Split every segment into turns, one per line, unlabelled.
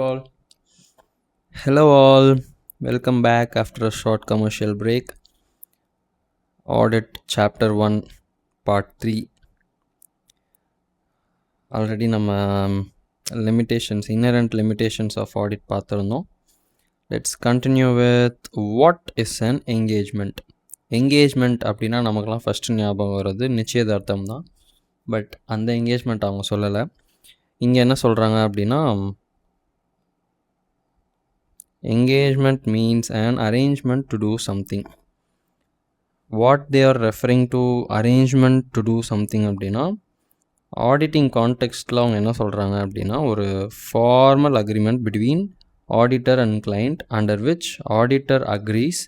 all. Hello all, welcome back after a short commercial break. Audit Chapter 1 Part 3. Already நம்ம inherent limitations of audit பார்த்திருந்தோம். Let's continue with what is an engagement. Engagement அப்படின்னா நமக்குலாம் first ஞாபகம் வர்றது நிச்சயதார்த்தம் தான். But அந்த engagement அவங்க சொல்லலை. இங்கே என்ன சொல்கிறாங்க அப்படின்னா, engagement means an arrangement to do something. What they are referring to arrangement to do something அப்படின்னா, ஆடிட்டிங் கான்டெக்ஸ்டில் அவங்க என்ன சொல்கிறாங்க அப்படின்னா, ஒரு formal agreement between auditor and client under which auditor agrees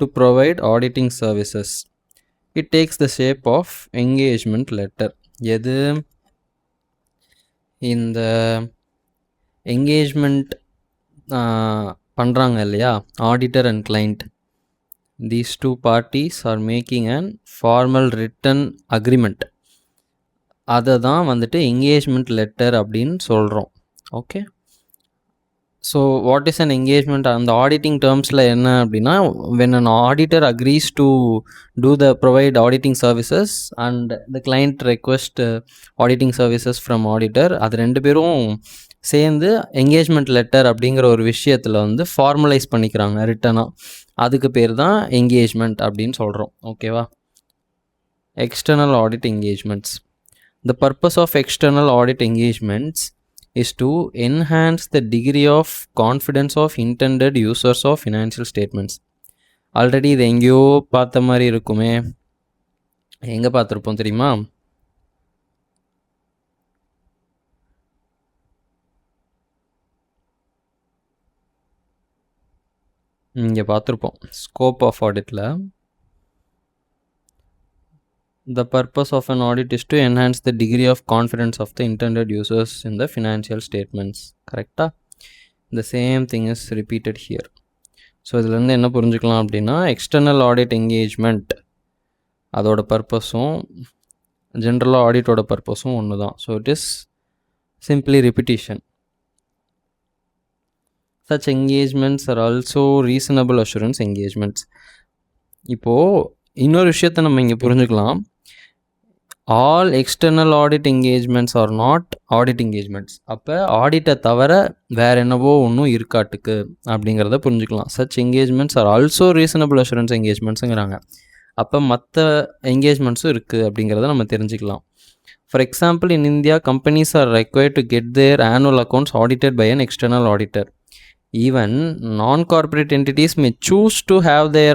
to provide auditing services. It takes the shape of engagement letter. எது இந்த engagement பண்ணுறாங்க இல்லையா, auditor and client, these two parties are making an formal written agreement. அதை தான் வந்துட்டு engagement letter அப்படின்னு சொல்கிறோம். Okay, so what is an engagement? அந்த ஆடிட்டிங் டேர்ம்ஸில் என்ன அப்படின்னா, when an auditor agrees to do the provide auditing services and the client request auditing services from auditor, அது ரெண்டு பேரும் சேர்ந்து என்கேஜ்மெண்ட் லெட்டர் அப்படிங்கிற ஒரு விஷயத்தில் வந்து ஃபார்மலைஸ் பண்ணிக்கிறாங்க ரிட்டனாக. அதுக்கு பேர் தான் என்கேஜ்மெண்ட் அப்படின்னு சொல்கிறோம். ஓகேவா? External audit engagements. The purpose of external audit engagements is to enhance the degree of confidence of intended users of financial statements. Already இது எங்கேயோ பார்த்த மாதிரி இருக்குமே, எங்கே பார்த்துருப்போம் தெரியுமா? இங்கே பார்த்துருப்போம், ஸ்கோப் ஆஃப் ஆடிட்டில். The purpose of an audit is to enhance the degree of confidence of the intended users in the financial statements. கரெக்டா? The same thing is repeated here. So இதுலேருந்து என்ன புரிஞ்சுக்கலாம் அப்படின்னா, எக்ஸ்டர்னல் ஆடிட் என்கேஜ்மெண்ட் அதோட பர்பஸும் ஜென்ரலாக ஆடிட்டோட பர்பஸும் ஒன்று தான். So it is simply repetition. Such engagements are also reasonable assurance engagements. இப்போது இன்னொரு விஷயத்தை நம்ம இங்கே புரிஞ்சுக்கலாம். All external audit engagements are not audit engagements. அப்போ ஆடிட்டை தவிர வேறு என்னவோ ஒன்றும் இருக்காட்டுக்கு அப்படிங்கிறத புரிஞ்சுக்கலாம். Such engagements are also reasonable assurance என்கேஜ்மெண்ட்ஸுங்கிறாங்க. அப்போ மற்ற என்கேஜ்மெண்ட்ஸும் இருக்குது அப்படிங்கிறத நம்ம தெரிஞ்சுக்கலாம். For example, in India companies are required to get their annual accounts audited by an external auditor. Even non-corporate entities may choose to have their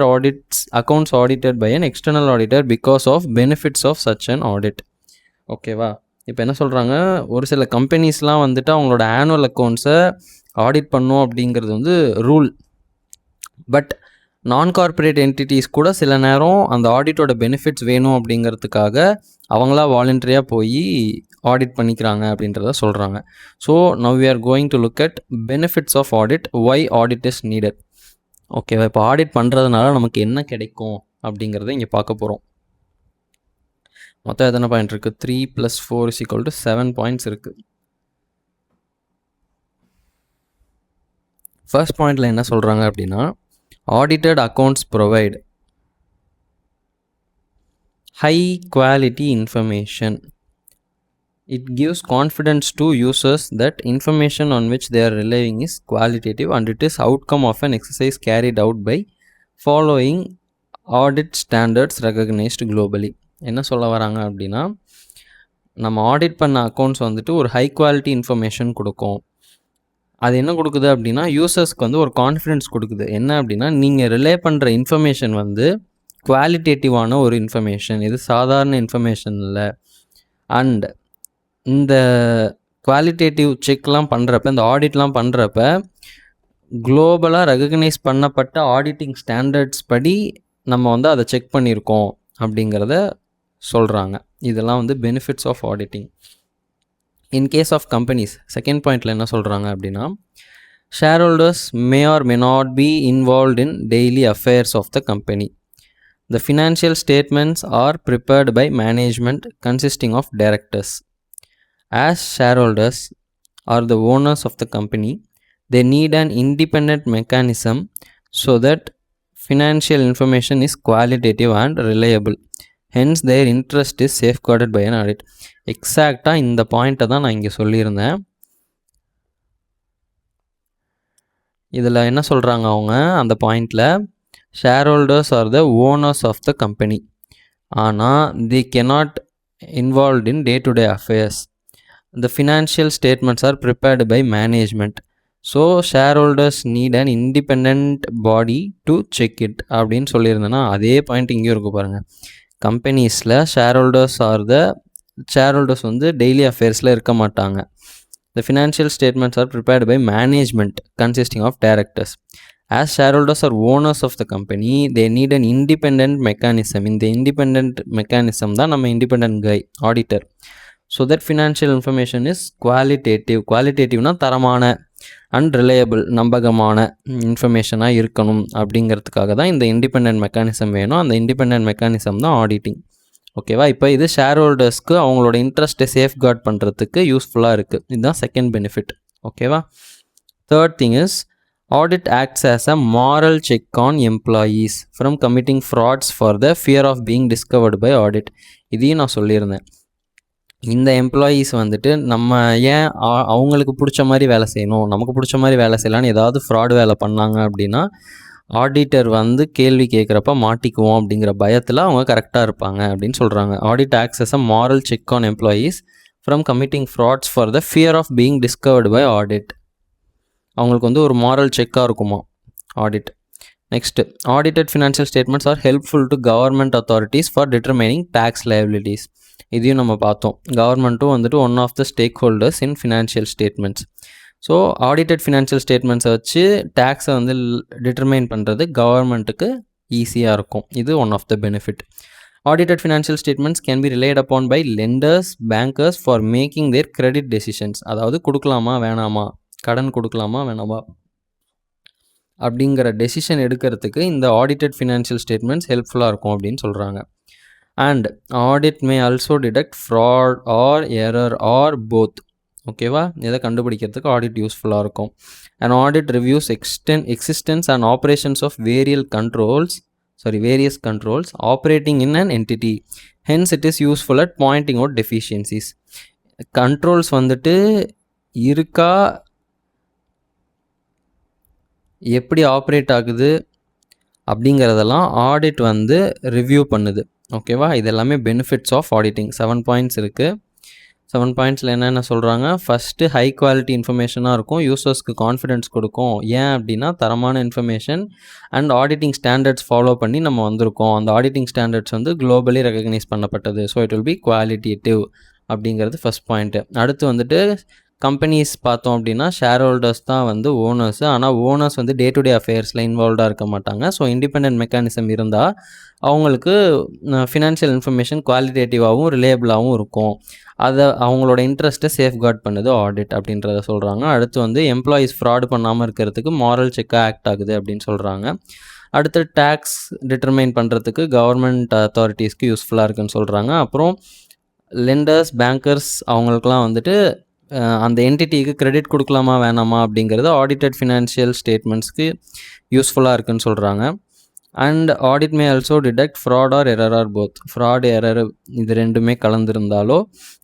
accounts audited by an external auditor because of benefits of such an audit. ஓகேவா? இப்போ என்ன சொல்கிறாங்க, ஒரு சில கம்பெனிஸ்லாம் வந்துட்டு அவங்களோட annual அக்கௌண்ட்ஸை audit பண்ணும் அப்படிங்கிறது வந்து ரூல். பட் நான் கார்பரேட் என்டிட்டிஸ் கூட சில நேரம் அந்த ஆடிட்டோட பெனிஃபிட்ஸ் வேணும் அப்படிங்கிறதுக்காக அவங்களா வாலண்டரியாக போய் ஆடிட் பண்ணிக்கிறாங்க அப்படின்றத சொல்கிறாங்க. So now we are going to look at benefits of audit, why audit is needed. ஓகேவா? இப்போ ஆடிட் பண்ணுறதுனால நமக்கு என்ன கிடைக்கும் அப்படிங்கிறத இங்கே பார்க்க போகிறோம். மொத்தம் எத்தனை பாயிண்ட் இருக்குது? 3 + 4 = 7 பாயிண்ட்ஸ் இருக்குது. ஃபர்ஸ்ட் பாயிண்டில் என்ன சொல்கிறாங்க அப்படின்னா, audited accounts provide high quality information. It gives confidence to users that information on which they are relying is qualitative and it is outcome of an exercise carried out by following audit standards recognized globally. என்ன சொல்ல வராங்க அப்படின்னா, நம்ம audit பண்ண accounts வந்துட்டு ஒரு high quality information கொடுக்கும். அது என்ன கொடுக்குது அப்படின்னா, யூசர்ஸ்க்கு வந்து ஒரு கான்ஃபிடென்ஸ் கொடுக்குது. என்ன அப்படின்னா, நீங்கள் ரிலே பண்ணுற இன்ஃபர்மேஷன் வந்து குவாலிட்டேட்டிவான ஒரு இன்ஃபர்மேஷன், இது சாதாரண இன்ஃபர்மேஷன் இல்லை. அண்ட் இந்த குவாலிட்டேட்டிவ் செக்லாம் பண்ணுறப்ப, இந்த ஆடிட்லாம் பண்ணுறப்ப குளோபலாக ரெகக்னைஸ் பண்ணப்பட்ட ஆடிட்டிங் ஸ்டாண்டர்ட்ஸ் படி நம்ம வந்து அதை செக் பண்ணியிருக்கோம் அப்படிங்கிறத சொல்கிறாங்க. இதெல்லாம் வந்து benefits of auditing. In case of companies, second பாயிண்டில் என்ன சொல்கிறாங்க அப்படின்னா, shareholders may or may not be involved in daily affairs of the company. The financial statements are prepared by management consisting of directors. As shareholders are the owners of the company, they need an independent mechanism so that financial information is qualitative and reliable. Hence their interest is safeguarded by an audit. எக்ஸாக்டாக இந்த பாயிண்ட்டை தான் நான் இங்கே சொல்லியிருந்தேன். இதில் என்ன சொல்கிறாங்க அவங்க அந்த பாயிண்டில், share holders are the owners of the company, ஆனால் they cannot involved in day to day affairs. The financial statements are prepared by management. So shareholders need an independent body to check it அப்படின்னு சொல்லியிருந்தேன்னா அதே point இங்கேயும் இருக்கு பாருங்கள். கம்பெனிஸில் shareholders வந்து daily அஃபேர்ஸில் இருக்க மாட்டாங்க. The financial statements are prepared by management consisting of directors. As shareholders are owners of the company, they need an independent mechanism. இந்த independent mechanism தான் நம்ம independent guy, auditor. So that financial information is குவாலிட்டேட்டிவ்னா தரமான and reliable, நம்பகமான இன்ஃபர்மேஷனாக இருக்கணும் அப்படிங்கிறதுக்காக தான் இந்த independent mechanism வேணும். அந்த இண்டிபெண்ட் மெக்கானிசம் தான் ஆடிட்டிங். ஓகேவா? இப்போ இது ஷேர் ஹோல்டர்ஸ்க்கு அவங்களோட இன்ட்ரெஸ்ட்டை சேஃப்கார்ட் பண்ணுறதுக்கு யூஸ்ஃபுல்லாக இருக்குது. இதுதான் செகண்ட் பெனிஃபிட். ஓகேவா? Third thing is audit acts as a moral check on employees from committing frauds for the fear of being discovered by audit. இதையும் நான் சொல்லியிருந்தேன். இந்த எம்ப்ளாயீஸ் வந்துட்டு நம்ம ஏன் அவங்களுக்கு பிடிச்ச மாதிரி வேலை செய்யணும், நமக்கு பிடிச்ச மாதிரி வேலை செய்யலான்னு ஏதாவது ஃப்ராட் வேலை பண்ணாங்க அப்படின்னா ஆடிட்டர் வந்து கேள்வி கேட்குறப்ப மாட்டிக்குவோம் அப்படிங்கிற பயத்தில் அவங்க கரெக்டாக இருப்பாங்க அப்படின்னு சொல்கிறாங்க. Audit acts as a moral check on employees from committing frauds for the fear of being discovered by audit. அவங்களுக்கு வந்து ஒரு மாரல் செக்காக இருக்குமா ஆடிட். Next, audited financial statements are helpful to government authorities for determining tax liabilities. இதையும் நம்ம பார்த்தோம். கவர்மெண்ட்டும் வந்துட்டு one of the stake holders in financial statements. So audited financial ஸ்டேட்மெண்ட்ஸை வச்சு டேக்ஸை வந்து டிட்டர்மைன் பண்ணுறது கவர்மெண்ட்டுக்கு ஈஸியாக இருக்கும். இது one of the benefit. Audited financial statements can be relied upon by lenders, bankers for making their credit decisions. அதாவது கொடுக்கலாமா வேணாமா, கடன் கொடுக்கலாமா வேணாமா அப்படிங்கிற டெசிஷன் எடுக்கிறதுக்கு இந்த ஆடிட்டட் ஃபினான்ஷியல் ஸ்டேட்மெண்ட்ஸ் ஹெல்ப்ஃபுல்லாக இருக்கும் அப்படின்னு சொல்கிறாங்க. And audit may also detect fraud or error or both. ஓகேவா? இதை கண்டுபிடிக்கிறதுக்கு ஆடிட் யூஸ்ஃபுல்லாக இருக்கும். And audit reviews existence and operations of various controls operating in an entity. Hence it is useful at pointing out deficiencies. Controls வந்துட்டு இருக்கா, எப்படி operate ஆகுது அப்படிங்கிறதெல்லாம் ஆடிட் வந்து ரிவ்யூ பண்ணுது. ஓகேவா? இது எல்லாமே பெனிஃபிட்ஸ் ஆஃப் ஆடிட்டிங். 7 பாயிண்ட்ஸ் இருக்குது. 7 பாயிண்ட்ஸில் என்னென்ன சொல்கிறாங்க? ஃபஸ்ட்டு, ஹை குவாலிட்டி இன்ஃபர்மேஷனாக இருக்கும், யூசர்ஸ்க்கு கான்ஃபிடென்ஸ் கொடுக்கும். ஏன் அப்படின்னா தரமான information and auditing standards follow பண்ணி நம்ம வந்திருக்கோம். அந்த ஆடிட்டிங் ஸ்டாண்டர்ட்ஸ் வந்து குளோபலி ரெகக்னைஸ் பண்ணப்பட்டது. So it will be qualitative அப்படிங்கிறது ஃபஸ்ட் பாயிண்ட்டு. அடுத்து வந்துட்டு கம்பெனிஸ் பார்த்தோம் அப்படின்னா ஷேர் ஹோல்டர்ஸ் தான் வந்து ஓனர்ஸு. ஆனால் ஓனர்ஸ் வந்து டே டு டே அஃபேர்ஸில் இன்வால்வ்டாக இருக்க மாட்டாங்க. ஸோ இண்டிபெண்ட் மெக்கானிசம் இருந்தால் அவங்களுக்கு ஃபினான்ஷியல் இன்ஃபர்மேஷன் குவாலிட்டேட்டிவாகவும் ரிலேபிளாகவும் இருக்கும். அதை அவங்களோட இன்ட்ரெஸ்ட்டை சேஃப்கார்ட் பண்ணுது ஆடிட் அப்படின்றத சொல்கிறாங்க. அடுத்து வந்து எம்ப்ளாயீஸ் ஃப்ராட் பண்ணாமல் இருக்கிறதுக்கு மாரல் செக்காக ஆக்ட் ஆகுது அப்படின்னு சொல்கிறாங்க. அடுத்து டேக்ஸ் டிட்டர்மைன் பண்ணுறதுக்கு கவர்மெண்ட் அத்தாரிட்டிஸ்க்கு யூஸ்ஃபுல்லாக இருக்குன்னு சொல்கிறாங்க. அப்புறம் லெண்டர்ஸ், பேங்கர்ஸ் அவங்களுக்குலாம் வந்துட்டு அந்த என்டிட்டிக்கு கிரெடிட் கொடுக்கலாமா வேணாமா அப்படிங்கிறது ஆடிட்டட் ஃபினான்ஷியல் ஸ்டேட்மெண்ட்ஸ்க்கு யூஸ்ஃபுல்லாக இருக்குன்னு சொல்கிறாங்க. And audit may also detect fraud or error or both. Fraud, error இது ரெண்டுமே கலந்துருந்தாலோ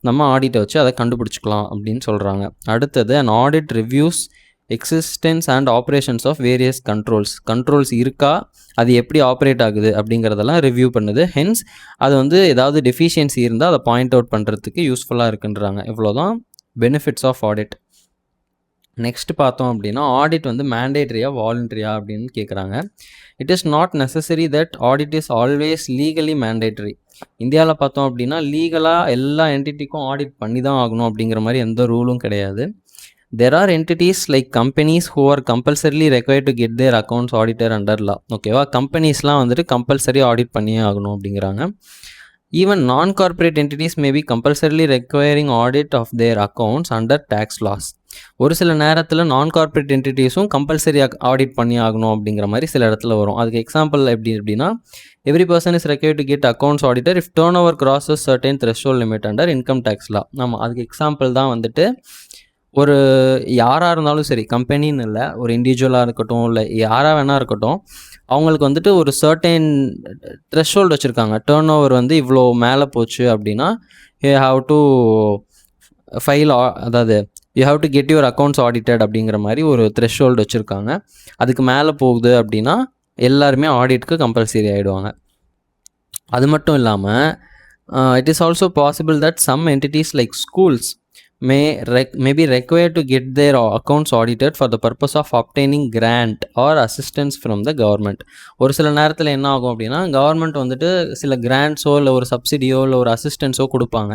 நம்ம ஆடிட்டை வச்சு அதை கண்டுபிடிச்சிக்கலாம் அப்படின்னு சொல்கிறாங்க. அடுத்தது, and audit reviews existence and operations of various controls இருக்கா, அது எப்படி ஆப்ரேட் ஆகுது அப்படிங்கிறதெல்லாம் ரிவ்யூ பண்ணுது. ஹென்ஸ் அது வந்து ஏதாவது டெஃபிஷியன்சி இருந்தால் அதை பாயிண்ட் அவுட் பண்ணுறதுக்கு யூஸ்ஃபுல்லாக இருக்குன்றாங்க. இவ்வளோதான் பெனிஃபிட்ஸ் ஆஃப் ஆடிட். நெக்ஸ்ட் பார்த்தோம் அப்படின்னா ஆடிட் வந்து மேண்டேட்ரியா வாலண்டரியா அப்படின்னு கேட்குறாங்க. It is not necessary that audit is always legally mandatory. இந்தியாவில் பார்த்தோம் அப்படின்னா லீகலாக எல்லா என்டிட்டிக்கும் ஆடிட் பண்ணி தான் ஆகணும் அப்படிங்கிற மாதிரி எந்த ரூலும் கிடையாது. There are entities like companies who are compulsorily required to get their accounts audited under law. ஓகேவா? கம்பெனிஸ்லாம் வந்துட்டு கம்பல்சரி ஆடிட் பண்ணியே ஆகணும் அப்படிங்கிறாங்க. Even non-corporate entities may be compulsorily requiring audit of their accounts under tax laws. ஒரு சில நேரத்தில் நான் corporate என்டிட்டிஸும் compulsory audit பண்ணி ஆகணும் அப்படிங்கிற மாதிரி சில இடத்துல வரும். அதுக்கு எக்ஸாம்பிள் எப்படின்னா every person is required to get accounts auditor if turn over crosses certain threshold limit under income tax law. நம்ம அதுக்கு எக்ஸாம்பிள் தான் வந்துட்டு ஒரு யாராக இருந்தாலும் சரி, கம்பெனின்னு இல்லை, ஒரு இண்டிவிஜுவலாக இருக்கட்டும், இல்லை யாராக வேணா இருக்கட்டும், அவங்களுக்கு வந்துட்டு ஒரு சர்டைன் த்ரெஷ்ஹோல்டு வச்சுருக்காங்க. டேர்ன் ஓவர் வந்து இவ்வளோ மேலே போச்சு அப்படின்னா யூ ஹாவ் டு ஃபைல், அதாவது you have to get your accounts audited அப்படிங்கிற மாதிரி ஒரு த்ரெஷ்ஹோல்டு வச்சுருக்காங்க. அதுக்கு மேலே போகுது அப்படின்னா எல்லாருமே ஆடிட்க்கு கம்பல்சரி ஆகிடுவாங்க. அது மட்டும் இல்லாமல் it is also possible that some entities like schools may be required to get their accounts audited for the purpose of obtaining grant or assistance from the government. ஒரு சில நேரத்தில் என்ன ஆகும் அப்படின்னா, கவர்மெண்ட் வந்துட்டு சில கிராண்ட்ஸோ இல்லை ஒரு சப்சிடியோ இல்லை ஒரு அசிஸ்டன்ஸோ கொடுப்பாங்க.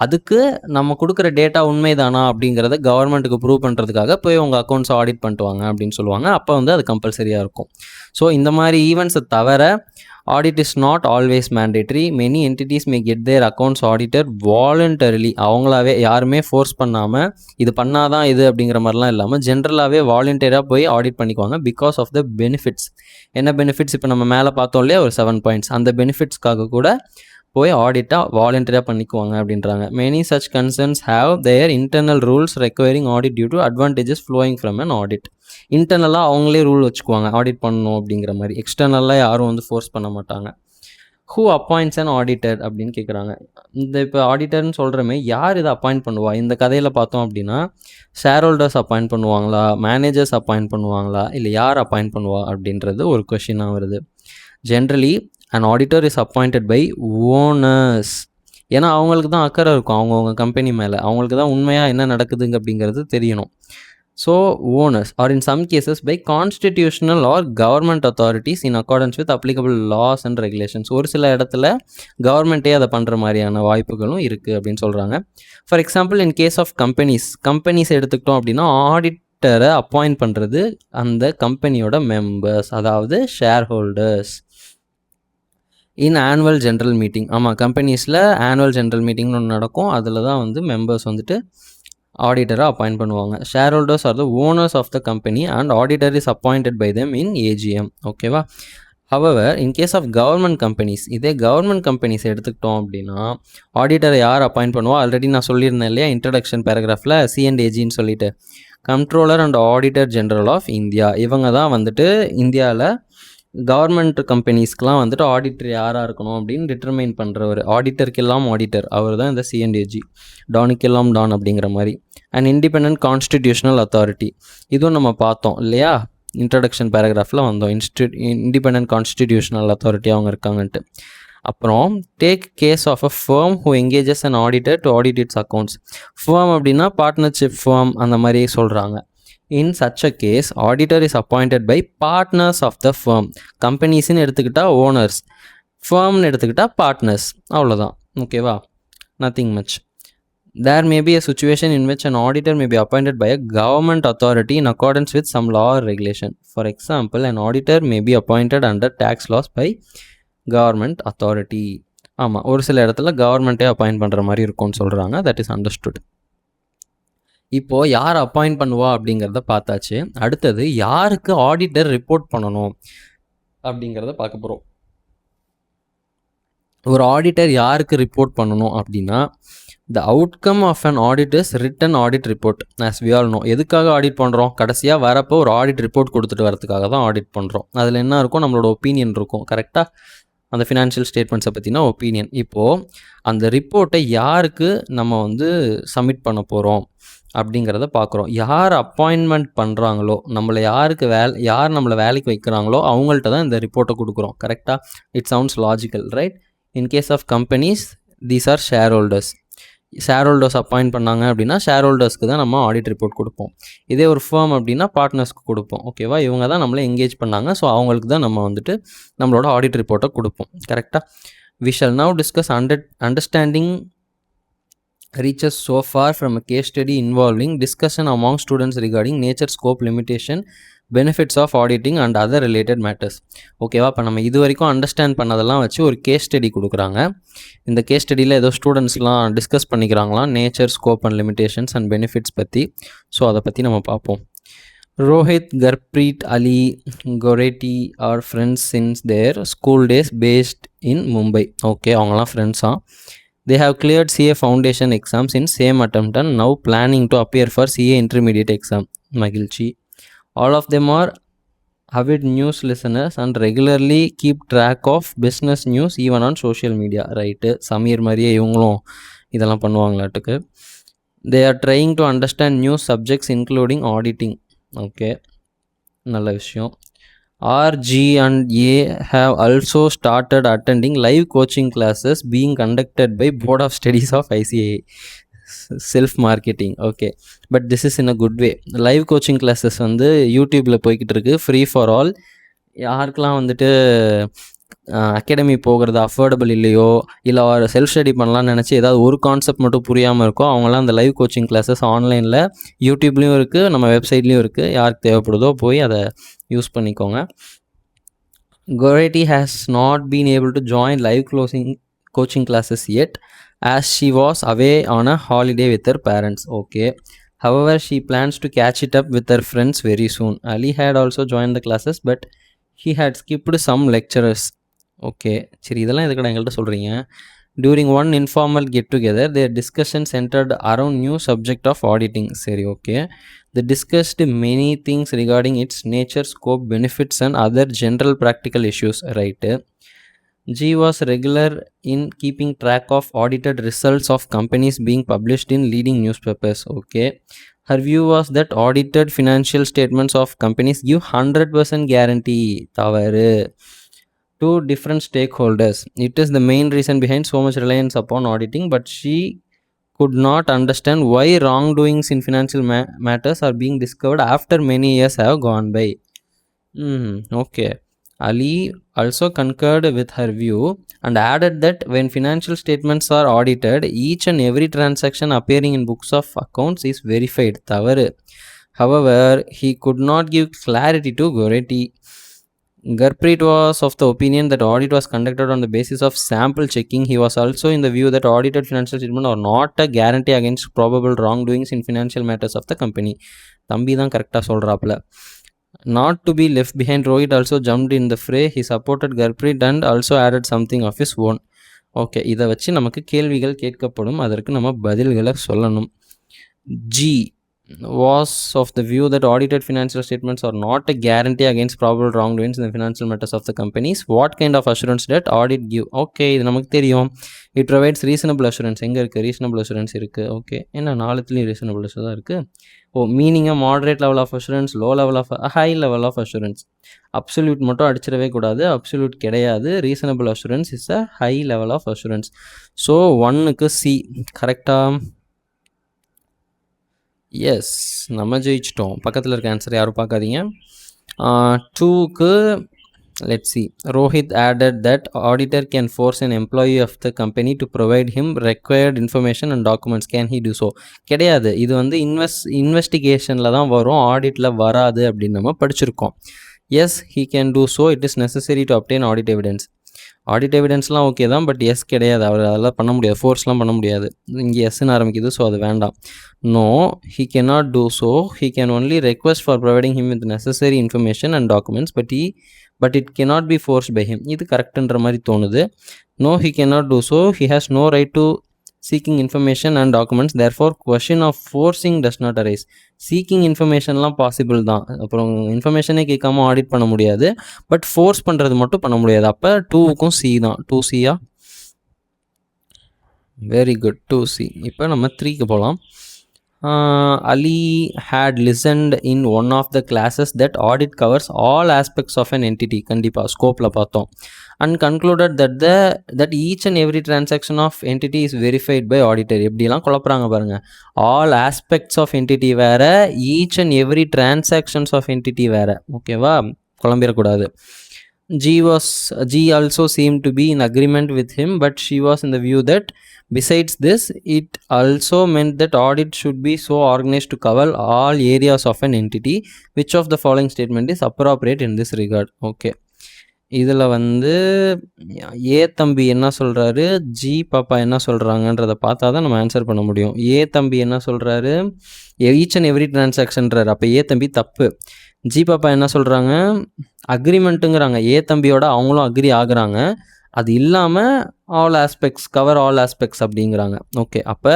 அதுக்கு நம்ம கொடுக்குற டேட்டா உண்மைதானா அப்படிங்கிறத கவர்மெண்ட்டுக்கு ப்ரூவ் பண்ணுறதுக்காக போய் உங்கள் அக்கௌண்ட்ஸை ஆடிட் பண்ணிட்டு வாங்க அப்படின்னு சொல்லுவாங்க. அப்போ வந்து அது கம்பல்சரியாக இருக்கும். ஸோ இந்த மாதிரி ஈவெண்ட்ஸை தவிர audit is not always mandatory. Many entities may get their accounts audited voluntarily. அவங்களாவே யாருமே ஃபோர்ஸ் பண்ணாமல் இது பண்ணாதான் இது அப்படிங்கிற மாதிரிலாம் இல்லாமல் ஜென்ரலாகவே வாலண்டியராக போய் ஆடிட் பண்ணிக்குவாங்க. Because of the benefits. என்ன பெனிஃபிட்ஸ்? இப்போ நம்ம மேலே பார்த்தோம் இல்லையா, ஒரு 7 பாயிண்ட்ஸ். அந்த பெனிஃபிட்ஸ்க்காக கூட போய் ஆடிட்டாக வாலண்டியராக பண்ணிக்குவாங்க அப்படின்றாங்க. Many such concerns have their internal rules requiring audit due to advantages flowing from an audit. இன்டர்னலாக அவங்களே ரூல் வச்சுக்குவாங்க ஆடிட் பண்ணணும் அப்படிங்கிற மாதிரி. எக்ஸ்டர்னலாக யாரும் வந்து ஃபோர்ஸ் பண்ண மாட்டாங்க. ஹூ அப்பாயிண்ட்ஸ் அண்ட் ஆடிட்டர் அப்படின்னு கேட்குறாங்க. இந்த இப்போ ஆடிட்டர்னு சொல்கிறமே யார் இதை அப்பாயிண்ட் பண்ணுவா? இந்த கதையில் பார்த்தோம் அப்படின்னா ஷேர் ஹோல்டர்ஸ் அப்பாயிண்ட் பண்ணுவாங்களா, மேனேஜர்ஸ் அப்பாயிண்ட் பண்ணுவாங்களா, இல்லை யார் அப்பாயிண்ட் பண்ணுவா அப்படின்றது ஒரு கொஷினாக வருது. Generally an auditor is appointed by owners. ஏன்னா அவங்களுக்கு தான் அக்கறை இருக்கும் அவங்கவுங்க கம்பெனி மேலே. அவங்களுக்கு தான் உண்மையாக என்ன நடக்குதுங்க அப்படிங்கிறது தெரியணும். So owners are in some cases by constitutional or government authorities in accordance with applicable laws and regulations. ஒரு சில இடத்துல கவர்மெண்ட்டே அதை பண்ணுற மாதிரியான வாய்ப்புகளும் இருக்குது அப்படின்னு சொல்கிறாங்க. For example in case of companies எடுத்துக்கிட்டோம் அப்படின்னா ஆடிட்டரை அப்பாயிண்ட் பண்ணுறது அந்த கம்பெனியோட மெம்பர்ஸ், அதாவது shareholders. In annual general meeting. ஆமாம், கம்பெனிஸில் ஆனுவல் ஜென்ரல் மீட்டிங்னு ஒன்று நடக்கும். அதில் தான் வந்து மெம்பர்ஸ் வந்துட்டு ஆடிட்டராக அப்பாயிண்ட் பண்ணுவாங்க. Share holders are the owners of the company and auditor is appointed by them in AGM. ஓகேவா? However in case of government companies, இதே கவர்மெண்ட் கம்பெனிஸ் எடுத்துக்கிட்டோம் அப்படின்னா ஆடிட்டரை யார் அப்பாயிண்ட் பண்ணுவோம்? ஆல்ரெடி நான் சொல்லியிருந்தேன் இல்லையா இன்ட்ரடக்ஷன் பேராகிராஃபில், C&AGன்னு சொல்லிட்டு controller and auditor general of India. இவங்க தான் வந்துட்டு இந்தியாவில் கவர்மெண்ட் கம்பெனிஸ்க்கெலாம் வந்துட்டு ஆடிட்டர் யாராக இருக்கணும் அப்படின்னு டிட்டர்மைன் பண்ணுறவர். ஆடிட்டருக்கெல்லாம் ஆடிட்டர் அவர் தான் இந்த C&AG. டானுக்கெல்லாம் டான் அப்படிங்கிற மாதிரி. அண்ட் இண்டிபெண்ட் கான்ஸ்டிடியூஷனல் அத்தாரிட்டி, இதுவும் நம்ம பார்த்தோம் இல்லையா இன்ட்ரடக்ஷன் பேராகிராஃபில் வந்தோம். இண்டிபெண்ட் கான்ஸ்டிடியூஷனல் அத்தாரிட்டி அவங்க இருக்காங்கன்ட்டு. அப்புறம் take case of a firm who engages an auditor to audit its accounts. Firm அப்படின்னா பார்ட்னர்ஷிப் ஃபர்ம் அந்த மாதிரி சொல்கிறாங்க. In such a case, auditor is appointed by partners of the firm. கம்பெனிஸ்ன்னு எடுத்துக்கிட்டால் owners, ஃபர்ம்னு எடுத்துக்கிட்டால் partners. அவ்வளோதான். ஓகேவா? Nothing much. There may be a situation in which an auditor may be appointed by a government authority in accordance with some law or regulation. For example, an auditor may be appointed under tax laws by government authority. ஆமாம், ஒரு சில இடத்துல கவர்மெண்ட்டே appoint பண்ணுற மாதிரி இருக்கும்னு சொல்கிறாங்க. That is understood. இப்போது யார் அப்பாயிண்ட் பண்ணுவா அப்படிங்கிறத பார்த்தாச்சு. அடுத்தது யாருக்கு ஆடிட்டர் ரிப்போர்ட் பண்ணணும் அப்படிங்கிறத பார்க்க போகிறோம். ஒரு ஆடிட்டர் யாருக்கு ரிப்போர்ட் பண்ணணும் அப்படின்னா the outcome of an audit is written audit report. As we all know. எதுக்காக ஆடிட் பண்ணுறோம்? கடைசியாக வரப்போ ஒரு ஆடிட் ரிப்போர்ட் கொடுத்துட்டு வரதுக்காக தான் ஆடிட் பண்ணுறோம். அதில் என்ன இருக்கும்? நம்மளோட ஒப்பீனியன் இருக்கும். கரெக்டாக அந்த ஃபினான்ஷியல் ஸ்டேட்மெண்ட்ஸை பற்றினா ஒப்பீனியன். இப்போது அந்த ரிப்போர்ட்டை யாருக்கு நம்ம வந்து சப்மிட் பண்ண போகிறோம் அப்படிங்கிறத பார்க்குறோம். யார் அப்பாயின்மெண்ட் பண்ணுறாங்களோ, யார் நம்மளை வேலைக்கு வைக்கிறாங்களோ அவங்கள்ட்ட தான் இந்த ரிப்போர்ட்டை கொடுக்குறோம். கரெக்டாக? It sounds logical, right? In case of companies these are shareholders. Shareholders appoint பண்ணாங்க அப்படின்னா ஷேர் ஹோல்டர்ஸ்க்கு தான் நம்ம ஆடிட் ரிப்போர்ட் கொடுப்போம். இதே ஒரு ஃபர்ம் அப்படின்னா பார்ட்னர்ஸ்க்கு கொடுப்போம். ஓகேவா? இவங்க தான் நம்மளை எங்கேஜ் பண்ணாங்க. ஸோ அவங்களுக்கு தான் நம்ம வந்துட்டு நம்மளோட ஆடிட் ரிப்போர்ட்டை கொடுப்போம். கரெக்டாக? We shall now discuss understanding reaches so far from a case study involving discussion among students regarding nature, scope, limitation, benefits of auditing and other related matters. ஓகேவா? இப்போ நம்ம இது வரைக்கும் அண்டர்ஸ்டாண்ட் பண்ணதெல்லாம் வச்சு ஒரு கேஸ் ஸ்டடி கொடுக்குறாங்க. இந்த கேஸ் ஸ்டடியில் ஏதோ ஸ்டூடெண்ட்ஸ்லாம் டிஸ்கஸ் பண்ணிக்கிறாங்களாம் nature, scope and limitations and benefits பற்றி. ஸோ அதை பற்றி நம்ம பார்ப்போம். ரோஹித், கர்ப்ரீத், அலி, கோரேட்டி are friends since their school days based in Mumbai. Okay, அவங்களாம் ஃப்ரெண்ட்ஸாக. They have cleared CA foundation exams in same attempt and now planning to appear for CA intermediate exam. மகிழ்ச்சி. All of them are avid news listeners and regularly keep track of business news even on social media. Right, Sameer மாதிரியே இவங்களும் இதெல்லாம் பண்ணுவாங்களாட்டுக்கு. They are trying to understand new subjects including auditing. Okay, நல்ல விஷயம். R, G and A have also started attending live coaching classes being conducted by Board of Studies of ICAI. Self marketing. Okay, but this is in a good way. Live coaching classes வந்து யூடியூப்பில் போய்கிட்டு இருக்கு, free for all. யாருக்கெல்லாம் வந்துட்டு academy போகிறது affordable இல்லையோ, இல்லை self study பண்ணலான்னு நினச்சி ஏதாவது ஒரு கான்செப்ட் மட்டும் புரியாமல் இருக்கோ, அவங்களாம் அந்த லைவ் கோச்சிங் கிளாஸஸ் ஆன்லைனில் யூடியூப்லேயும் இருக்குது, நம்ம வெப்சைட்லேயும் இருக்குது. யாருக்கு தேவைப்படுதோ போய் அதை யூஸ் பண்ணிக்கோங்க. Goretti has not been able to join live coaching classes yet as she was away on a holiday with her parents. Okay. However, she plans to catch it up with her friends very soon. Ali had also joined the classes, but he had skipped some lectures. Okay. சரி, இதெல்லாம் எதுக்கடா எங்கள்கிட்ட சொல்கிறீங்க? During one informal get-together, their discussion centered around new subject of auditing. சரி, okay. They discussed many things regarding its nature, scope, benefits and other general practical issues. Right. G was regular in keeping track of audited results of companies being published in leading newspapers. Okay. Her view was that audited financial statements of companies give 100% guarantee. தவறு. To different stakeholders. It is the main reason behind so much reliance upon auditing, but she could not understand why wrongdoings in financial matters are being discovered after many years have gone by. Okay. Ali also concurred with her view and added that when financial statements are audited, each and every transaction appearing in books of accounts is verified. தவறு. However, he could not give clarity to Goretti. Gurpreet was of the opinion that audit was conducted on the basis of sample checking. He was also in the view that audited financial statements are not a guarantee against probable wrongdoings in financial matters of the company. தம்பி தான் கரெக்டாக சொல்கிறாப்புல. Not to be left behind, Rohit also jumped in the fray. He supported Gurpreet and also added something of his own. Okay, இதை வச்சு நமக்கு கேள்விகள் கேட்கப்படும், அதற்கு நம்ம பதில்களை சொல்லணும். G was of the view that audited financial statements are not a guarantee against probable wrongdoings in the financial matters of the companies. What kind of assurance did audit give? Okay, இது நமக்கு தெரியும். It provides reasonable assurance. எங்கே இருக்குது reasonable assurance இருக்குது? Okay, என்ன நாலுத்துலேயும் reasonable assurance தான் இருக்குது. Meaning moderate level of assurance, low level of high level of assurance. Absolute மட்டும் அடிச்சிடவே கூடாது, அப்சல்யூட் கிடையாது. reasonable assurance is a high level of assurance. So 1க்கு C கரெக்டாக. எஸ், நம்ம ஜெயிச்சிட்டோம். பக்கத்தில் இருக்க ஆன்சர் யாரும் பார்க்காதீங்க. 2க்கு let's see. Rohit added that auditor can force an employee of the company to provide him required information and documents. Can he do so? கிடையாது. இது வந்து இன்வெஸ்டிகேஷனில் தான் வரும், ஆடிட்டில் வராது அப்படின்னு நம்ம படிச்சிருக்கோம். Yes, he can do so. It is necessary to obtain audit evidence. Audit எவிடன்ஸ்லாம் ஓகே தான், பட் எஸ் கிடையாது. அவர் அதெல்லாம் பண்ண முடியாது, ஃபோர்ஸ்லாம் பண்ண முடியாது. இங்கே எஸ்ன்னு ஆரம்பிக்குது, ஸோ அது வேண்டாம். No, he cannot do so. He can only request for providing him with necessary information and documents, but it cannot be forced by him. இது கரெக்டுன்ற மாதிரி தோணுது. No, he cannot do so. He has no right to seeking information and documents. Therefore, question of forcing does not arise. Seeking informationலாம் possible தான், அப்புறம் இன்ஃபர்மேஷனே கேட்காம audit பண்ண முடியாது, but force பண்ணுறது மட்டும் பண்ண முடியாது. அப்போ 2க்கும் C தான். 2Cயா? Very good, 2C. இப்போ நம்ம 3க்கு போகலாம். Ali had listened in one of the classes that audit covers all aspects of an entity. கண்டிப்பாக ஸ்கோப்பில் பார்த்தோம். And concluded that each and every transaction of entity is verified by auditor. எப்படிலாம் குழப்பறாங்க பாருங்க. All aspects of entity வேற, each and every transactions of entity வேற. ஓகேவா, குழம்பிடக்கூடாது. G also seemed to be in agreement with him, but she was in the view that besides this, it also meant that audit should be so organized to cover all areas of an entity. Which of the following statement is appropriate in this regard? Okay, இதில் வந்து ஏ தம்பி என்ன சொல்கிறாரு, G பாப்பா என்ன சொல்கிறாங்கன்றதை பார்த்தா தான் நம்ம ஆன்சர் பண்ண முடியும். ஏ தம்பி என்ன சொல்கிறாரு, ஈச் அண்ட் எவ்ரி டிரான்சாக்ஷன்றாரு. அப்போ ஏ தம்பி தப்பு. ஜி பாப்பா என்ன சொல்கிறாங்க, அக்ரிமெண்ட்டுங்கிறாங்க. ஏ தம்பியோட அவங்களும் அக்ரி ஆகுறாங்க. அது இல்லாமல் all aspects cover all aspects அப்படிங்கிறாங்க. ஓகே, அப்போ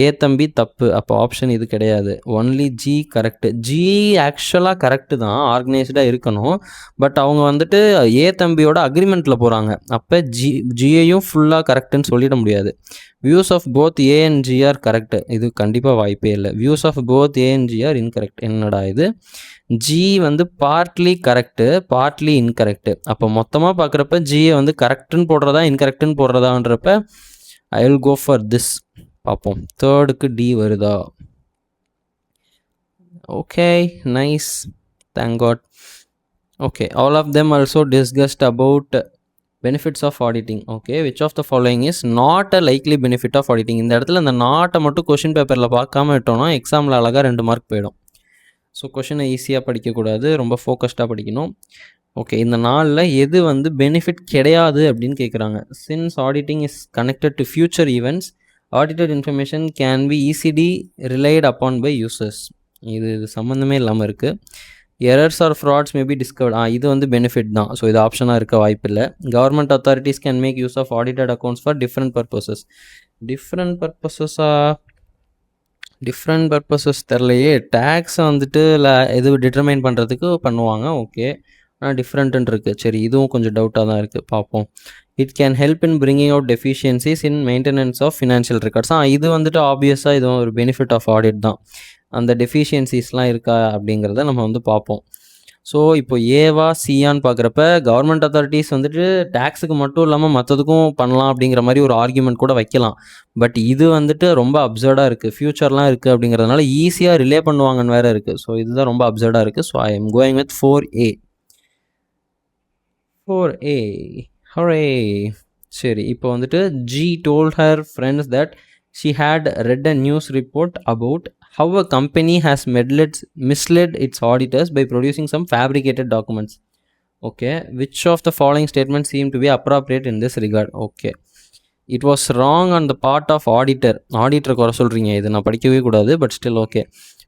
ஏ தம்பி தப்பு, அப்போ ஆப்ஷன் இது கிடையாது. Only G correct. ஜி ஆக்சுவலாக கரெக்டு தான், ஆர்கனைஸ்டாக இருக்கணும். பட் அவங்க வந்துட்டு ஏ தம்பியோட அக்ரிமெண்ட்டில் போகிறாங்க. அப்போ ஜியையும் ஃபுல்லாக கரெக்டுன்னு சொல்லிட முடியாது. Views of both A and G are correct, இது கண்டிப்பாக வாய்ப்பே இல்லை. Views of both A and G are incorrect. என்னடா இது, ஜி வந்து பார்ட்லி கரெக்டு பார்ட்லி இன்கரெக்டு. அப்போ மொத்தமாக பார்க்குறப்ப ஜியை வந்து கரெக்டுன்னு போடுறதா இன்கரெக்டுன்னு போடுறதான்றப்ப I will go for this. பார்ப்போம், தேர்டுக்கு டி வருதா. Okay, nice, thank God. Okay, all of them also discussed about benefits of auditing. Okay, which of the following is not a likely benefit of auditing. இந்த இடத்துல இந்த நாட்டை மட்டும் question பேப்பரில் பார்க்காம விட்டோம்னா எக்ஸாமில் அழகாக 2 மார்க் போயிடும். ஸோ கொஷினை ஈஸியாக படிக்கக்கூடாது, ரொம்ப ஃபோக்கஸ்டாக படிக்கணும். ஓகே, இந்த நாளில் எது வந்து பெனிஃபிட் கிடையாது அப்படின்னு கேட்குறாங்க. Since auditing is connected to future events, audited information can be easily relied upon by users. இது சம்மந்தமே இல்லாமல் இருக்குது. Errors or frauds may be discovered. இது வந்து பெனிஃபிட் தான். ஸோ இது ஆப்ஷனாக இருக்க வாய்ப்பில்லை. Government authorities can make use of audited accounts for different purposes. Different purposes தெரிலையே. டேக்ஸை வந்துட்டு இது டிட்டர்மைன் பண்ணுறதுக்கு பண்ணுவாங்க. ஓகே, ஆனால் டிஃப்ரெண்ட்டுன்னு இருக்குது. சரி, இதுவும் கொஞ்சம் டவுட்டாக தான் இருக்குது, பார்ப்போம். It can help in bringing out deficiencies in maintenance of financial records. இது வந்துட்டு ஆப்வியஸாக இதுவும் ஒரு பெனிஃபிட் ஆஃப் ஆடிட் தான். அந்த டெஃபிஷியன்சிஸ்லாம் இருக்கா அப்படிங்கிறத நம்ம வந்து பார்ப்போம். ஸோ இப்போ ஏவா சியான்னு பார்க்குறப்ப கவர்மெண்ட் அத்தாரிட்டிஸ் வந்துட்டு டேக்ஸுக்கு மட்டும் இல்லாமல் மற்றதுக்கும் பண்ணலாம் அப்படிங்கிற மாதிரி ஒரு ஆர்கியூமெண்ட் கூட வைக்கலாம். பட் இது வந்துட்டு ரொம்ப அப்சர்டாக இருக்குது, ஃப்யூச்சர்லாம் இருக்குது அப்படிங்கிறதுனால ஈஸியாக ரிலே பண்ணுவாங்கன்னு வேறு இருக்குது. ஸோ இதுதான் ரொம்ப அப்சர்டாக இருக்குது. So I am going with 4A. ஹரே. சரி, இப்போ வந்துட்டு G told her friends that she had read a news report about how a company has misled its auditors by producing some fabricated documents. Okay, which of the following statements seem to be appropriate in this regard? Okay, it was wrong on the part of auditor குறை சொல்கிறீங்க, இது நான் படிக்கவே கூடாது, but still okay.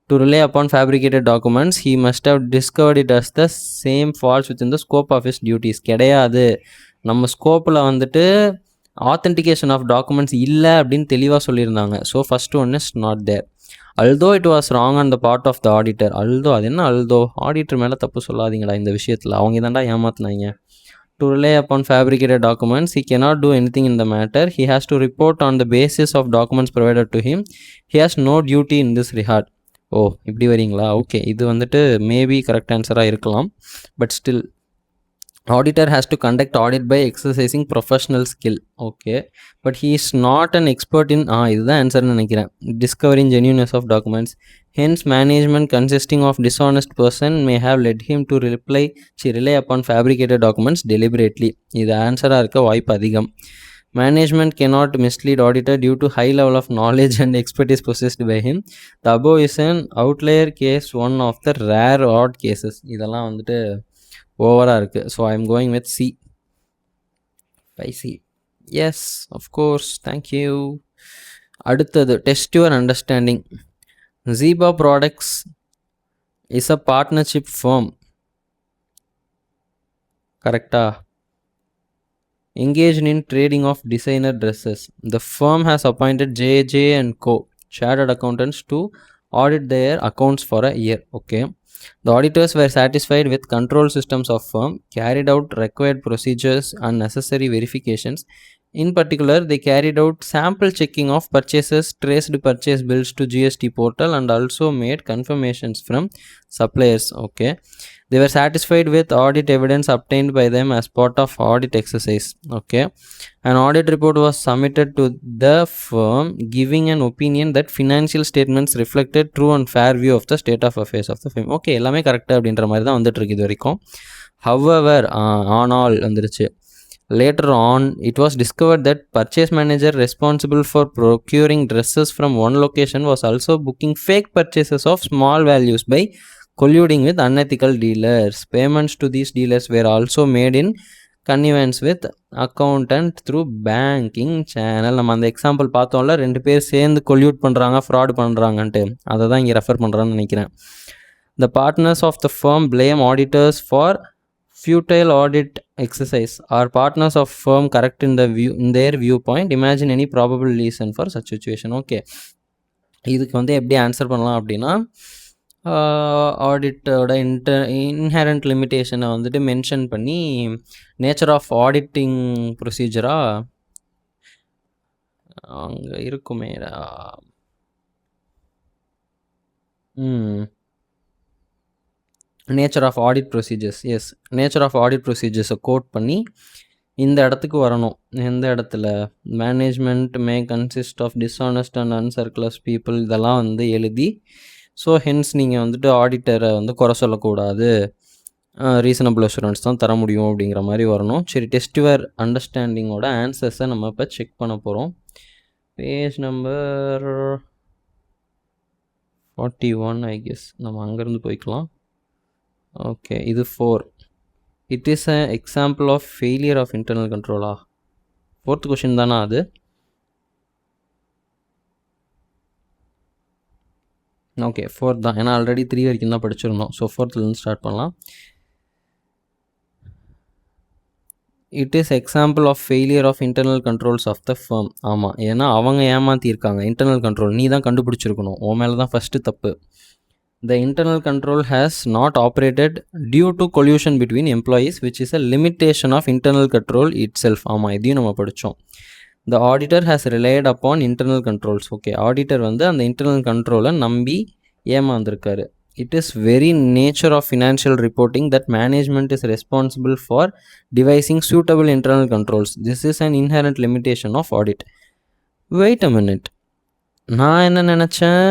To rely upon fabricated documents, he must have discovered it as the same falls within the scope of his duties. கிடையாது, நம்ம ஸ்கோப்பில் வந்துட்டு authentication of documents இல்லை அப்படின்னு தெளிவாக சொல்லியிருந்தாங்க. So first one is not there. although it was wrong on the part of the auditor. although அது என்ன although? Auditor மேலே தப்பு சொல்லாதீங்களா இந்த விஷயத்தில், அவங்க தான்டா ஏமாத்தினாங்க. to rely upon fabricated documents, he cannot do anything in the matter. He has to report on the basis of documents provided to him. He has no duty in this regard. ஓ, இப்படி வரீங்களா? Okay, இது வந்துட்டு maybe correct ஆன்சராக இருக்கலாம். But still auditor has to conduct audit by exercising professional skill. Okay, but he is not an expert in இதுதான் ஆன்சர்னு நினைக்கிறேன், discovering genuineness of documents. Hence management consisting of dishonest person may have led him to rely upon fabricated documents deliberately. இது ஆன்சராக இருக்க வாய்ப்பு அதிகம். Management cannot mislead auditor due to high level of knowledge and expertise possessed by him. The above is an outlier case, one of the rare odd cases. இதெல்லாம் வந்துட்டு ஓவராக இருக்குது. So I am going with C. By C. Yes, of course, thank you. அடுத்தது test your understanding. Zeeba products is a partnership firm. கரெக்டா? engaged in trading of designer dresses. The firm has appointed JJ and Co. chartered accountants to audit their accounts for a year. Okay, the auditors were satisfied with control systems of firm, carried out required procedures and necessary verifications. In particular, they carried out sample checking of purchases, traced purchase bills to GST portal, and also made confirmations from suppliers. Okay, they were satisfied with audit evidence obtained by them as part of audit exercise. Okay, an audit report was submitted to the firm giving an opinion that financial statements reflected true and fair view of the state of affairs of the firm. Okay, எல்லாமே கரெக்டாக அப்படின்ற மாதிரி தான் வந்துட்டு இருக்கு இது வரைக்கும். However, ஆனால் வந்துருச்சு. Later on, it was discovered that purchase manager responsible for procuring dresses from one location was also booking fake purchases of small values by colluding with unethical dealers. Payments to these dealers were also made in connivance with accountant through banking channel. நம்ம அந்த example பார்த்தோம்ல, 2 பேர் சேர்ந்து கொல்யூட் பண்ணுறாங்க, fraud பண்ணுறாங்கன்ட்டு, அதை தான் இங்கே refer பண்ணுறான்னு நினைக்கிறேன். The partners of the firm blame auditors for futile audit exercise. Are partners of firm correct in their viewpoint? Imagine any probable reason for such situation. Okay, இதுக்கு வந்து எப்படி ஆன்சர் பண்ணலாம் அப்படின்னா, ஆடிட்டோட இன்ஹேரண்ட் லிமிட்டேஷனை வந்துட்டு மென்ஷன் பண்ணி nature of auditing ப்ரொசீஜராக அங்கே இருக்குமேடா. Nature of audit procedures, yes, nature of audit ப்ரொசீஜர்ஸை கோட் பண்ணி இந்த இடத்துக்கு வரணும். எந்த இடத்துல management may consist of dishonest and unscrupulous people, இதெல்லாம் வந்து எழுதி, ஸோ ஹென்ஸ் நீங்கள் வந்துட்டு ஆடிட்டரை வந்து குறை சொல்லக்கூடாது, ரீசனபிள் அஷூரன்ஸ் தான் தர முடியும் அப்படிங்கிற மாதிரி வரணும். சரி, டெஸ்ட் யுவர் அண்டர்ஸ்டாண்டிங்கோட ஆன்சர்ஸை நம்ம இப்போ செக் பண்ண போகிறோம். Page number 41 I guess. நம்ம அங்கேருந்து போய்க்கலாம். ஓகே, இது 4. It is a example of failure of internal கண்ட்ரோலா? 4th கொஷின் தானா அது? ஓகே, 4th தான், ஏன்னா ஆல்ரெடி 3 வரைக்கும் தான் படிச்சிருந்தோம். ஸோ 4thலேருந்து ஸ்டார்ட் பண்ணலாம். It is example of failure of internal controls of the firm. ஆமாம், ஏன்னா அவங்க ஏமாற்றிருக்காங்க. இன்டர்னல் கண்ட்ரோல் நீ தான் கண்டுபிடிச்சிருக்கணும், உன் மேலே தான் ஃபஸ்ட்டு தப்பு. The internal control has not operated due to collusion between employees, which is a limitation of internal control itself. ஆமாம், இதையும் நம்ம படித்தோம். The auditor has relied upon internal controls. Okay, auditor வந்து அந்த இன்டர்னல் கண்ட்ரோலை நம்பி ஏமாந்துருக்காரு. It is very nature of financial reporting that management is responsible for devising suitable internal controls. This is an inherent limitation of audit. Wait a minute. நான் என்ன நினச்சேன்,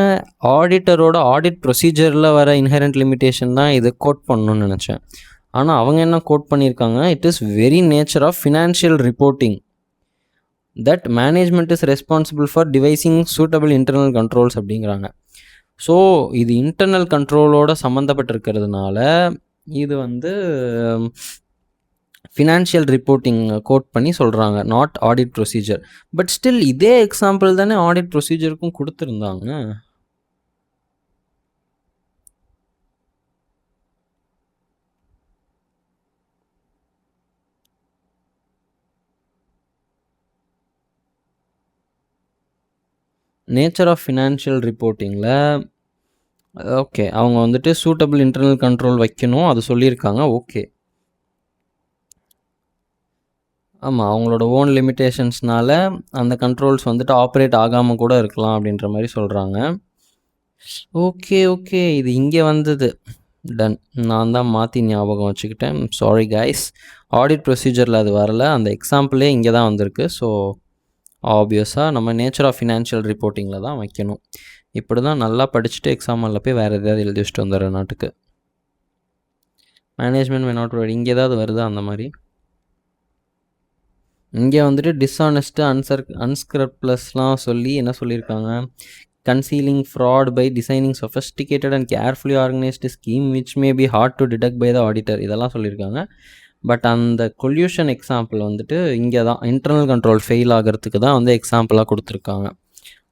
ஆடிட்டரோட audit ப்ரொசீஜரில் வர inherent limitation தான் இது code பண்ணணும்னு நினச்சேன். ஆனால் அவங்க என்ன கோட் பண்ணியிருக்காங்க, it is very nature of financial reporting that management is responsible for devising suitable internal controls அப்படிங்கிறாங்க. ஸோ இது இன்டர்னல் கண்ட்ரோலோட சம்மந்தப்பட்டிருக்கிறதுனால இது வந்து ஃபினான்ஷியல் ரிப்போர்ட்டிங் கோட் பண்ணி சொல்கிறாங்க, not audit procedure. But still இதே எக்ஸாம்பிள் தானே ஆடிட் ப்ரொசீஜருக்கும் கொடுத்துருந்தாங்க. நேச்சர் ஆஃப் ஃபினான்ஷியல் ரிப்போர்ட்டிங்கில் ஓகே, அவங்க வந்துட்டு சூட்டபிள் இன்டர்னல் கண்ட்ரோல் வைக்கணும், அது சொல்லியிருக்காங்க. ஓகே, ஆமாம், அவங்களோட ஓன் லிமிட்டேஷன்ஸ்னால அந்த கண்ட்ரோல்ஸ் வந்துட்டு ஆப்ரேட் ஆகாமல் கூட இருக்கலாம் அப்படின்ற மாதிரி சொல்கிறாங்க. ஓகே ஓகே, இது இங்கே வந்தது. டன், நான் தான் மாற்றி ஞாபகம் வச்சுக்கிட்டேன். சாரி கைஸ், ஆடிட் ப்ரொசீஜரில் அது வரல, அந்த எக்ஸாம்பிளே இங்கே தான் வந்திருக்கு. ஸோ ஆப்வியஸாக நம்ம நேச்சர் ஆஃப் ஃபினான்ஷியல் ரிப்போர்ட்டிங்கில் தான் வைக்கணும். இப்படி தான் நல்லா படிச்சுட்டு எக்ஸாமில் போய் வேறு எதாவது எழுதி வச்சுட்டு வந்துடுற நாட்டுக்கு. மேனேஜ்மெண்ட் மே நாட் இங்கே ஏதாவது வருதா அந்த மாதிரி? இங்கே வந்துட்டு டிஸ்ஆனஸ்ட்டு அன்ஸ்கிரப்லஸ்லாம் சொல்லி என்ன சொல்லியிருக்காங்க, concealing fraud by designing sophisticated and carefully organised scheme which may be hard to detect by the auditor, இதெல்லாம் சொல்லியிருக்காங்க. பட் அந்த கொல்யூஷன் எக்ஸாம்பிள் வந்துட்டு இங்கே தான் இன்டர்னல் கண்ட்ரோல் ஃபெயில் ஆகிறதுக்கு தான் வந்து எக்ஸாம்பிளாக கொடுத்துருக்காங்க.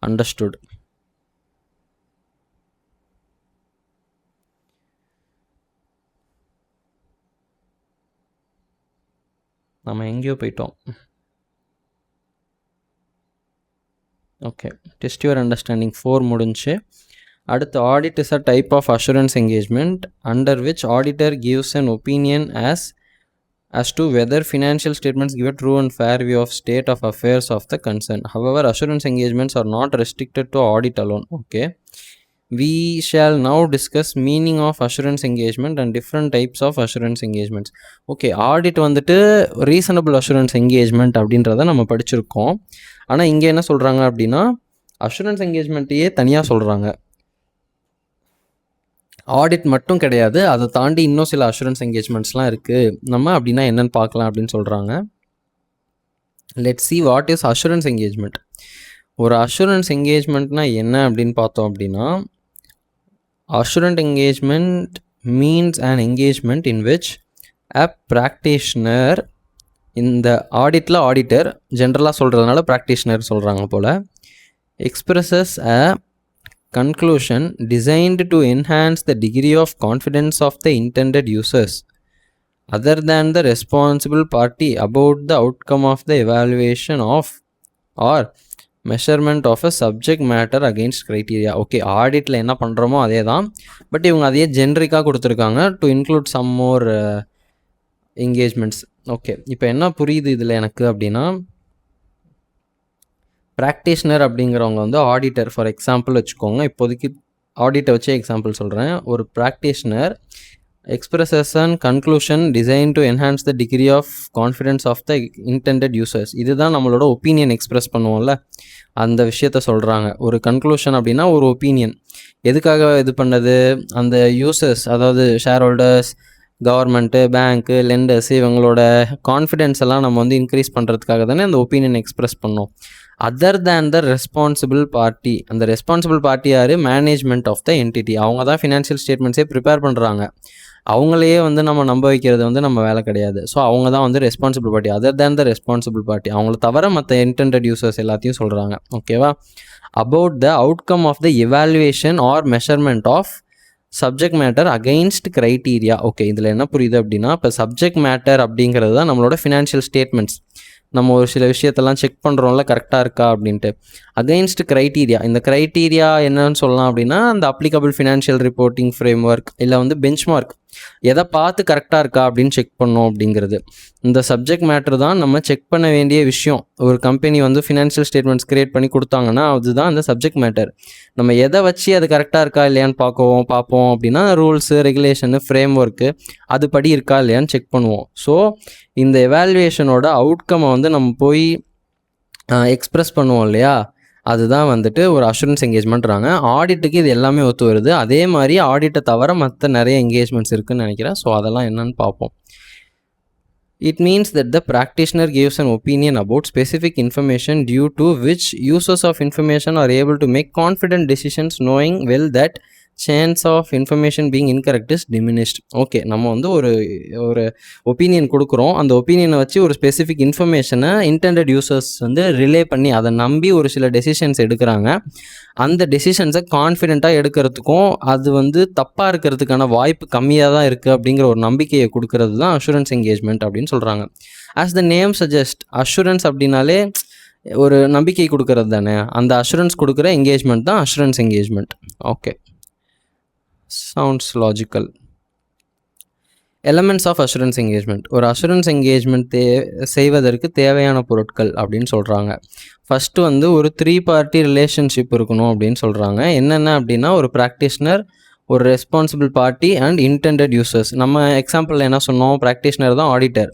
அண்டர்ஸ்டுட். நம்ம எங்கேயோ போயிட்டோம். ஓகே, டெஸ்ட் யுவர் அண்டர்ஸ்டாண்டிங் 4 முடிஞ்சு. அடுத்து, audit is a type of assurance engagement under which auditor gives an opinion as to whether financial statements give a true and fair view of state of affairs of the concern. However, assurance engagements are not restricted to audit alone. Okay, we shall now discuss meaning of assurance engagement and different types of assurance engagements. Okay, audit வந்துட்டு reasonable assurance engagement அப்படின்றத நம்ம படிச்சிருக்கோம். ஆனால் இங்கே என்ன சொல்கிறாங்க அப்படின்னா, assurance என்கேஜ்மெண்ட்டையே தனியாக சொல்கிறாங்க. ஆடிட் மட்டும் கிடையாது, அதை தாண்டி இன்னும் சில அஷூரன்ஸ் என்கேஜ்மெண்ட்ஸ்லாம் இருக்குது, நம்ம அப்படின்னா என்னென்னு பார்க்கலாம் அப்படின்னு சொல்கிறாங்க. Let's see what is assurance engagement. ஒரு அஷூரன்ஸ் என்கேஜ்மெண்ட்னா என்ன அப்படின்னு பார்த்தோம் அப்படின்னா, assurance engagement means an engagement in which a practitioner, இந்த ஆடிட்டில் ஆடிட்டர் ஜென்ரலாக சொல்கிறதுனால ப்ராக்டிஷனர் சொல்கிறாங்க போல், expresses a conclusion designed to enhance the degree of confidence of the intended users. Other than the responsible party about the outcome of the evaluation of or measurement of a subject matter against criteria. Okay, ஆடிட்டில் என்ன பண்ணுறோமோ அதே தான், but இவங்க அதையே ஜென்ரிக்காக கொடுத்துருக்காங்க to include some more engagements. Okay, இப்போ என்ன புரியுது இதில் எனக்கு அப்படின்னா, ப்ராக்டிஷனர் அப்படிங்கிறவங்க வந்து ஆடிட்டர் ஃபார் எக்ஸாம்பிள் வச்சுக்கோங்க. இப்போதைக்கு ஆடிட்டை வச்சே எக்ஸாம்பிள் சொல்கிறேன். ஒரு practitioner expresses an conclusion designed to enhance the degree of confidence of the intended users. இதுதான் நம்மளோட ஒப்பீனியன் எக்ஸ்பிரஸ் பண்ணுவோம்ல, அந்த விஷயத்த சொல்கிறாங்க. ஒரு கன்க்ளூஷன் அப்படின்னா ஒரு ஒப்பீனியன் எதுக்காக இது பண்ணது, அந்த யூசர்ஸ் அதாவது ஷேர் ஹோல்டர்ஸ், கவர்மெண்ட்டு, பேங்க்கு, லெண்டர்ஸ் இவங்களோட கான்ஃபிடென்ஸ் எல்லாம் நம்ம வந்து இன்க்ரீஸ் பண்ணுறதுக்காக தானே அந்த ஒப்பீனியன் எக்ஸ்பிரஸ் பண்ணோம். Other than the responsible party, அந்த ரெஸ்பான்சிபிள் பார்ட்டி யார், மேனேஜ்மெண்ட் ஆஃப் த என்டிட்டி. அவங்க தான் ஃபினான்ஷியல் ஸ்டேட்மெண்ட்ஸே ப்ரிப்பேர் பண்ணுறாங்க. அவங்களையே வந்து நம்ம நம்ப வைக்கிறது வந்து நம்ம வேலை கிடையாது. ஸோ அவங்க தான் வந்து responsible party. Other than the responsible party, அவங்கள தவிர மற்ற இன்டெண்டட் யூசர்ஸ் எல்லாத்தையும் சொல்கிறாங்க. ஓகேவா? About the outcome of the evaluation or measurement of subject matter against criteria. Okay, இதில் என்ன புரியுது அப்படின்னா, இப்போ சப்ஜெக்ட் மேட்டர் அப்படிங்கிறது தான் நம்மளோட ஃபினான்ஷியல் ஸ்டேட்மெண்ட்ஸ். நம்ம ஒரு சில விஷயத்தெல்லாம் செக் பண்ணுறோம்ல, கரெக்டாக இருக்கா அப்படின்ட்டு. அகெயின்ஸ்ட் க்ரைட்டீரியா, இந்த க்ரைட்டீரியா என்னன்னு சொல்லலாம் அப்படின்னா, அந்த applicable financial reporting frame work இல்லை வந்து பெஞ்ச்மார்க், எதை பார்த்து கரெக்டாக இருக்கா அப்படின்னு செக் பண்ணோம் அப்படிங்கிறது. இந்த சப்ஜெக்ட் மேட்டர் தான் நம்ம செக் பண்ண வேண்டிய விஷயம். ஒரு கம்பெனி வந்து ஃபினான்ஷியல் ஸ்டேட்மெண்ட்ஸ் க்ரியேட் பண்ணி கொடுத்தாங்கன்னா அதுதான் அந்த சப்ஜெக்ட் மேட்டர். நம்ம எதை வச்சு அது கரெக்டாக இருக்கா இல்லையான்னு பார்ப்போம் அப்படின்னா, ரூல்ஸு, ரெகுலேஷனு, ஃப்ரேம் ஒர்க்கு அதுபடி இருக்கா இல்லையான்னு செக் பண்ணுவோம். ஸோ இந்த எவாலுவேஷனோட அவுட்கம்மை வந்து நம்ம போய் எக்ஸ்ப்ரெஸ் பண்ணுவோம் இல்லையா, அதுதான் வந்துட்டு ஒரு அஷூரன்ஸ் என்கேஜ்மெண்ட்றாங்க. ஆடிட்டுக்கு இது எல்லாமே ஒத்து வருது. அதே மாதிரி ஆடிட்டை தவிர மற்ற நிறைய என்கேஜ்மெண்ட்ஸ் இருக்குதுன்னு நினைக்கிறேன். ஸோ அதெல்லாம் என்னன்னு பார்ப்போம். It means that the practitioner gives an opinion about specific information due to which users of information are able to make confident decisions knowing well that chance of information being incorrect is diminished. Okay, நம்ம வந்து ஒரு opinion கொடுக்குறோம். அந்த ஒப்பீனியனை வச்சு ஒரு specific இன்ஃபர்மேஷனை intended users வந்து relay பண்ணி அதை நம்பி ஒரு சில டெசிஷன்ஸ் எடுக்கிறாங்க. அந்த டெசிஷன்ஸை கான்ஃபிடென்ட்டாக எடுக்கிறதுக்கும் அது வந்து தப்பாக இருக்கிறதுக்கான வாய்ப்பு கம்மியாக தான் இருக்குது அப்படிங்கிற ஒரு நம்பிக்கையை கொடுக்கறது தான் அஷூரன்ஸ் என்கேஜ்மெண்ட் அப்படின்னு சொல்கிறாங்க. As the name suggest, assurance அப்படின்னாலே ஒரு நம்பிக்கை கொடுக்கறது தானே. அந்த அஷூரன்ஸ் கொடுக்குற என்கேஜ்மெண்ட் தான் assurance engagement. Okay, sounds logical. Elements of assurance engagement. ஒரு அஷூரன்ஸ் என்கேஜ்மெண்ட் செய்வதற்கு தேவையான பொருட்கள் அப்படின்னு சொல்கிறாங்க. ஃபஸ்ட்டு வந்து ஒரு 3 பார்ட்டி ரிலேஷன்ஷிப் இருக்கணும் அப்படின்னு சொல்கிறாங்க. என்னென்ன அப்படின்னா, ஒரு ப்ராக்டிஷனர், ஒரு responsible party and intended users. நம்ம எக்ஸாம்பிளில் என்ன சொன்னோம், ப்ராக்டிஷனர் தான் ஆடிட்டர்,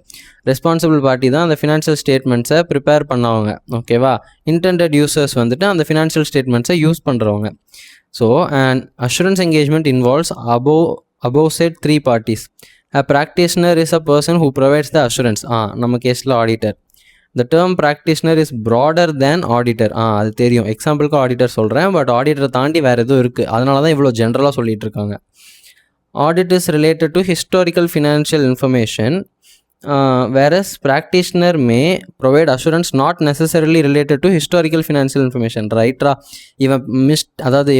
ரெஸ்பான்சிபிள் பார்ட்டி தான் அந்த ஃபினான்ஷியல் ஸ்டேட்மெண்ட்ஸை ப்ரிப்பேர் பண்ணவங்க. ஓகேவா? இன்டெண்டட் யூசர்ஸ் வந்துட்டு அந்த ஃபினான்ஷியல் ஸ்டேட்மெண்ட்ஸை யூஸ் பண்ணுறவங்க. So and assurance engagement involves above said 3 parties. A practitioner is a person who provides the assurance. நம்ம கேஸில் auditor. The term practitioner is broader than auditor. அது தெரியும், எக்ஸாம்பிளுக்கு ஆடிட்டர் சொல்கிறேன், பட் ஆடிட்டரை தாண்டி வேறு எதுவும் இருக்குது. அதனால தான் இவ்வளோ ஜென்ரலாக சொல்லிகிட்டு இருக்காங்க. Audit is related to historical financial information, whereas practitioner may provide assurance not necessarily related to historical financial information. ரைட்ரா?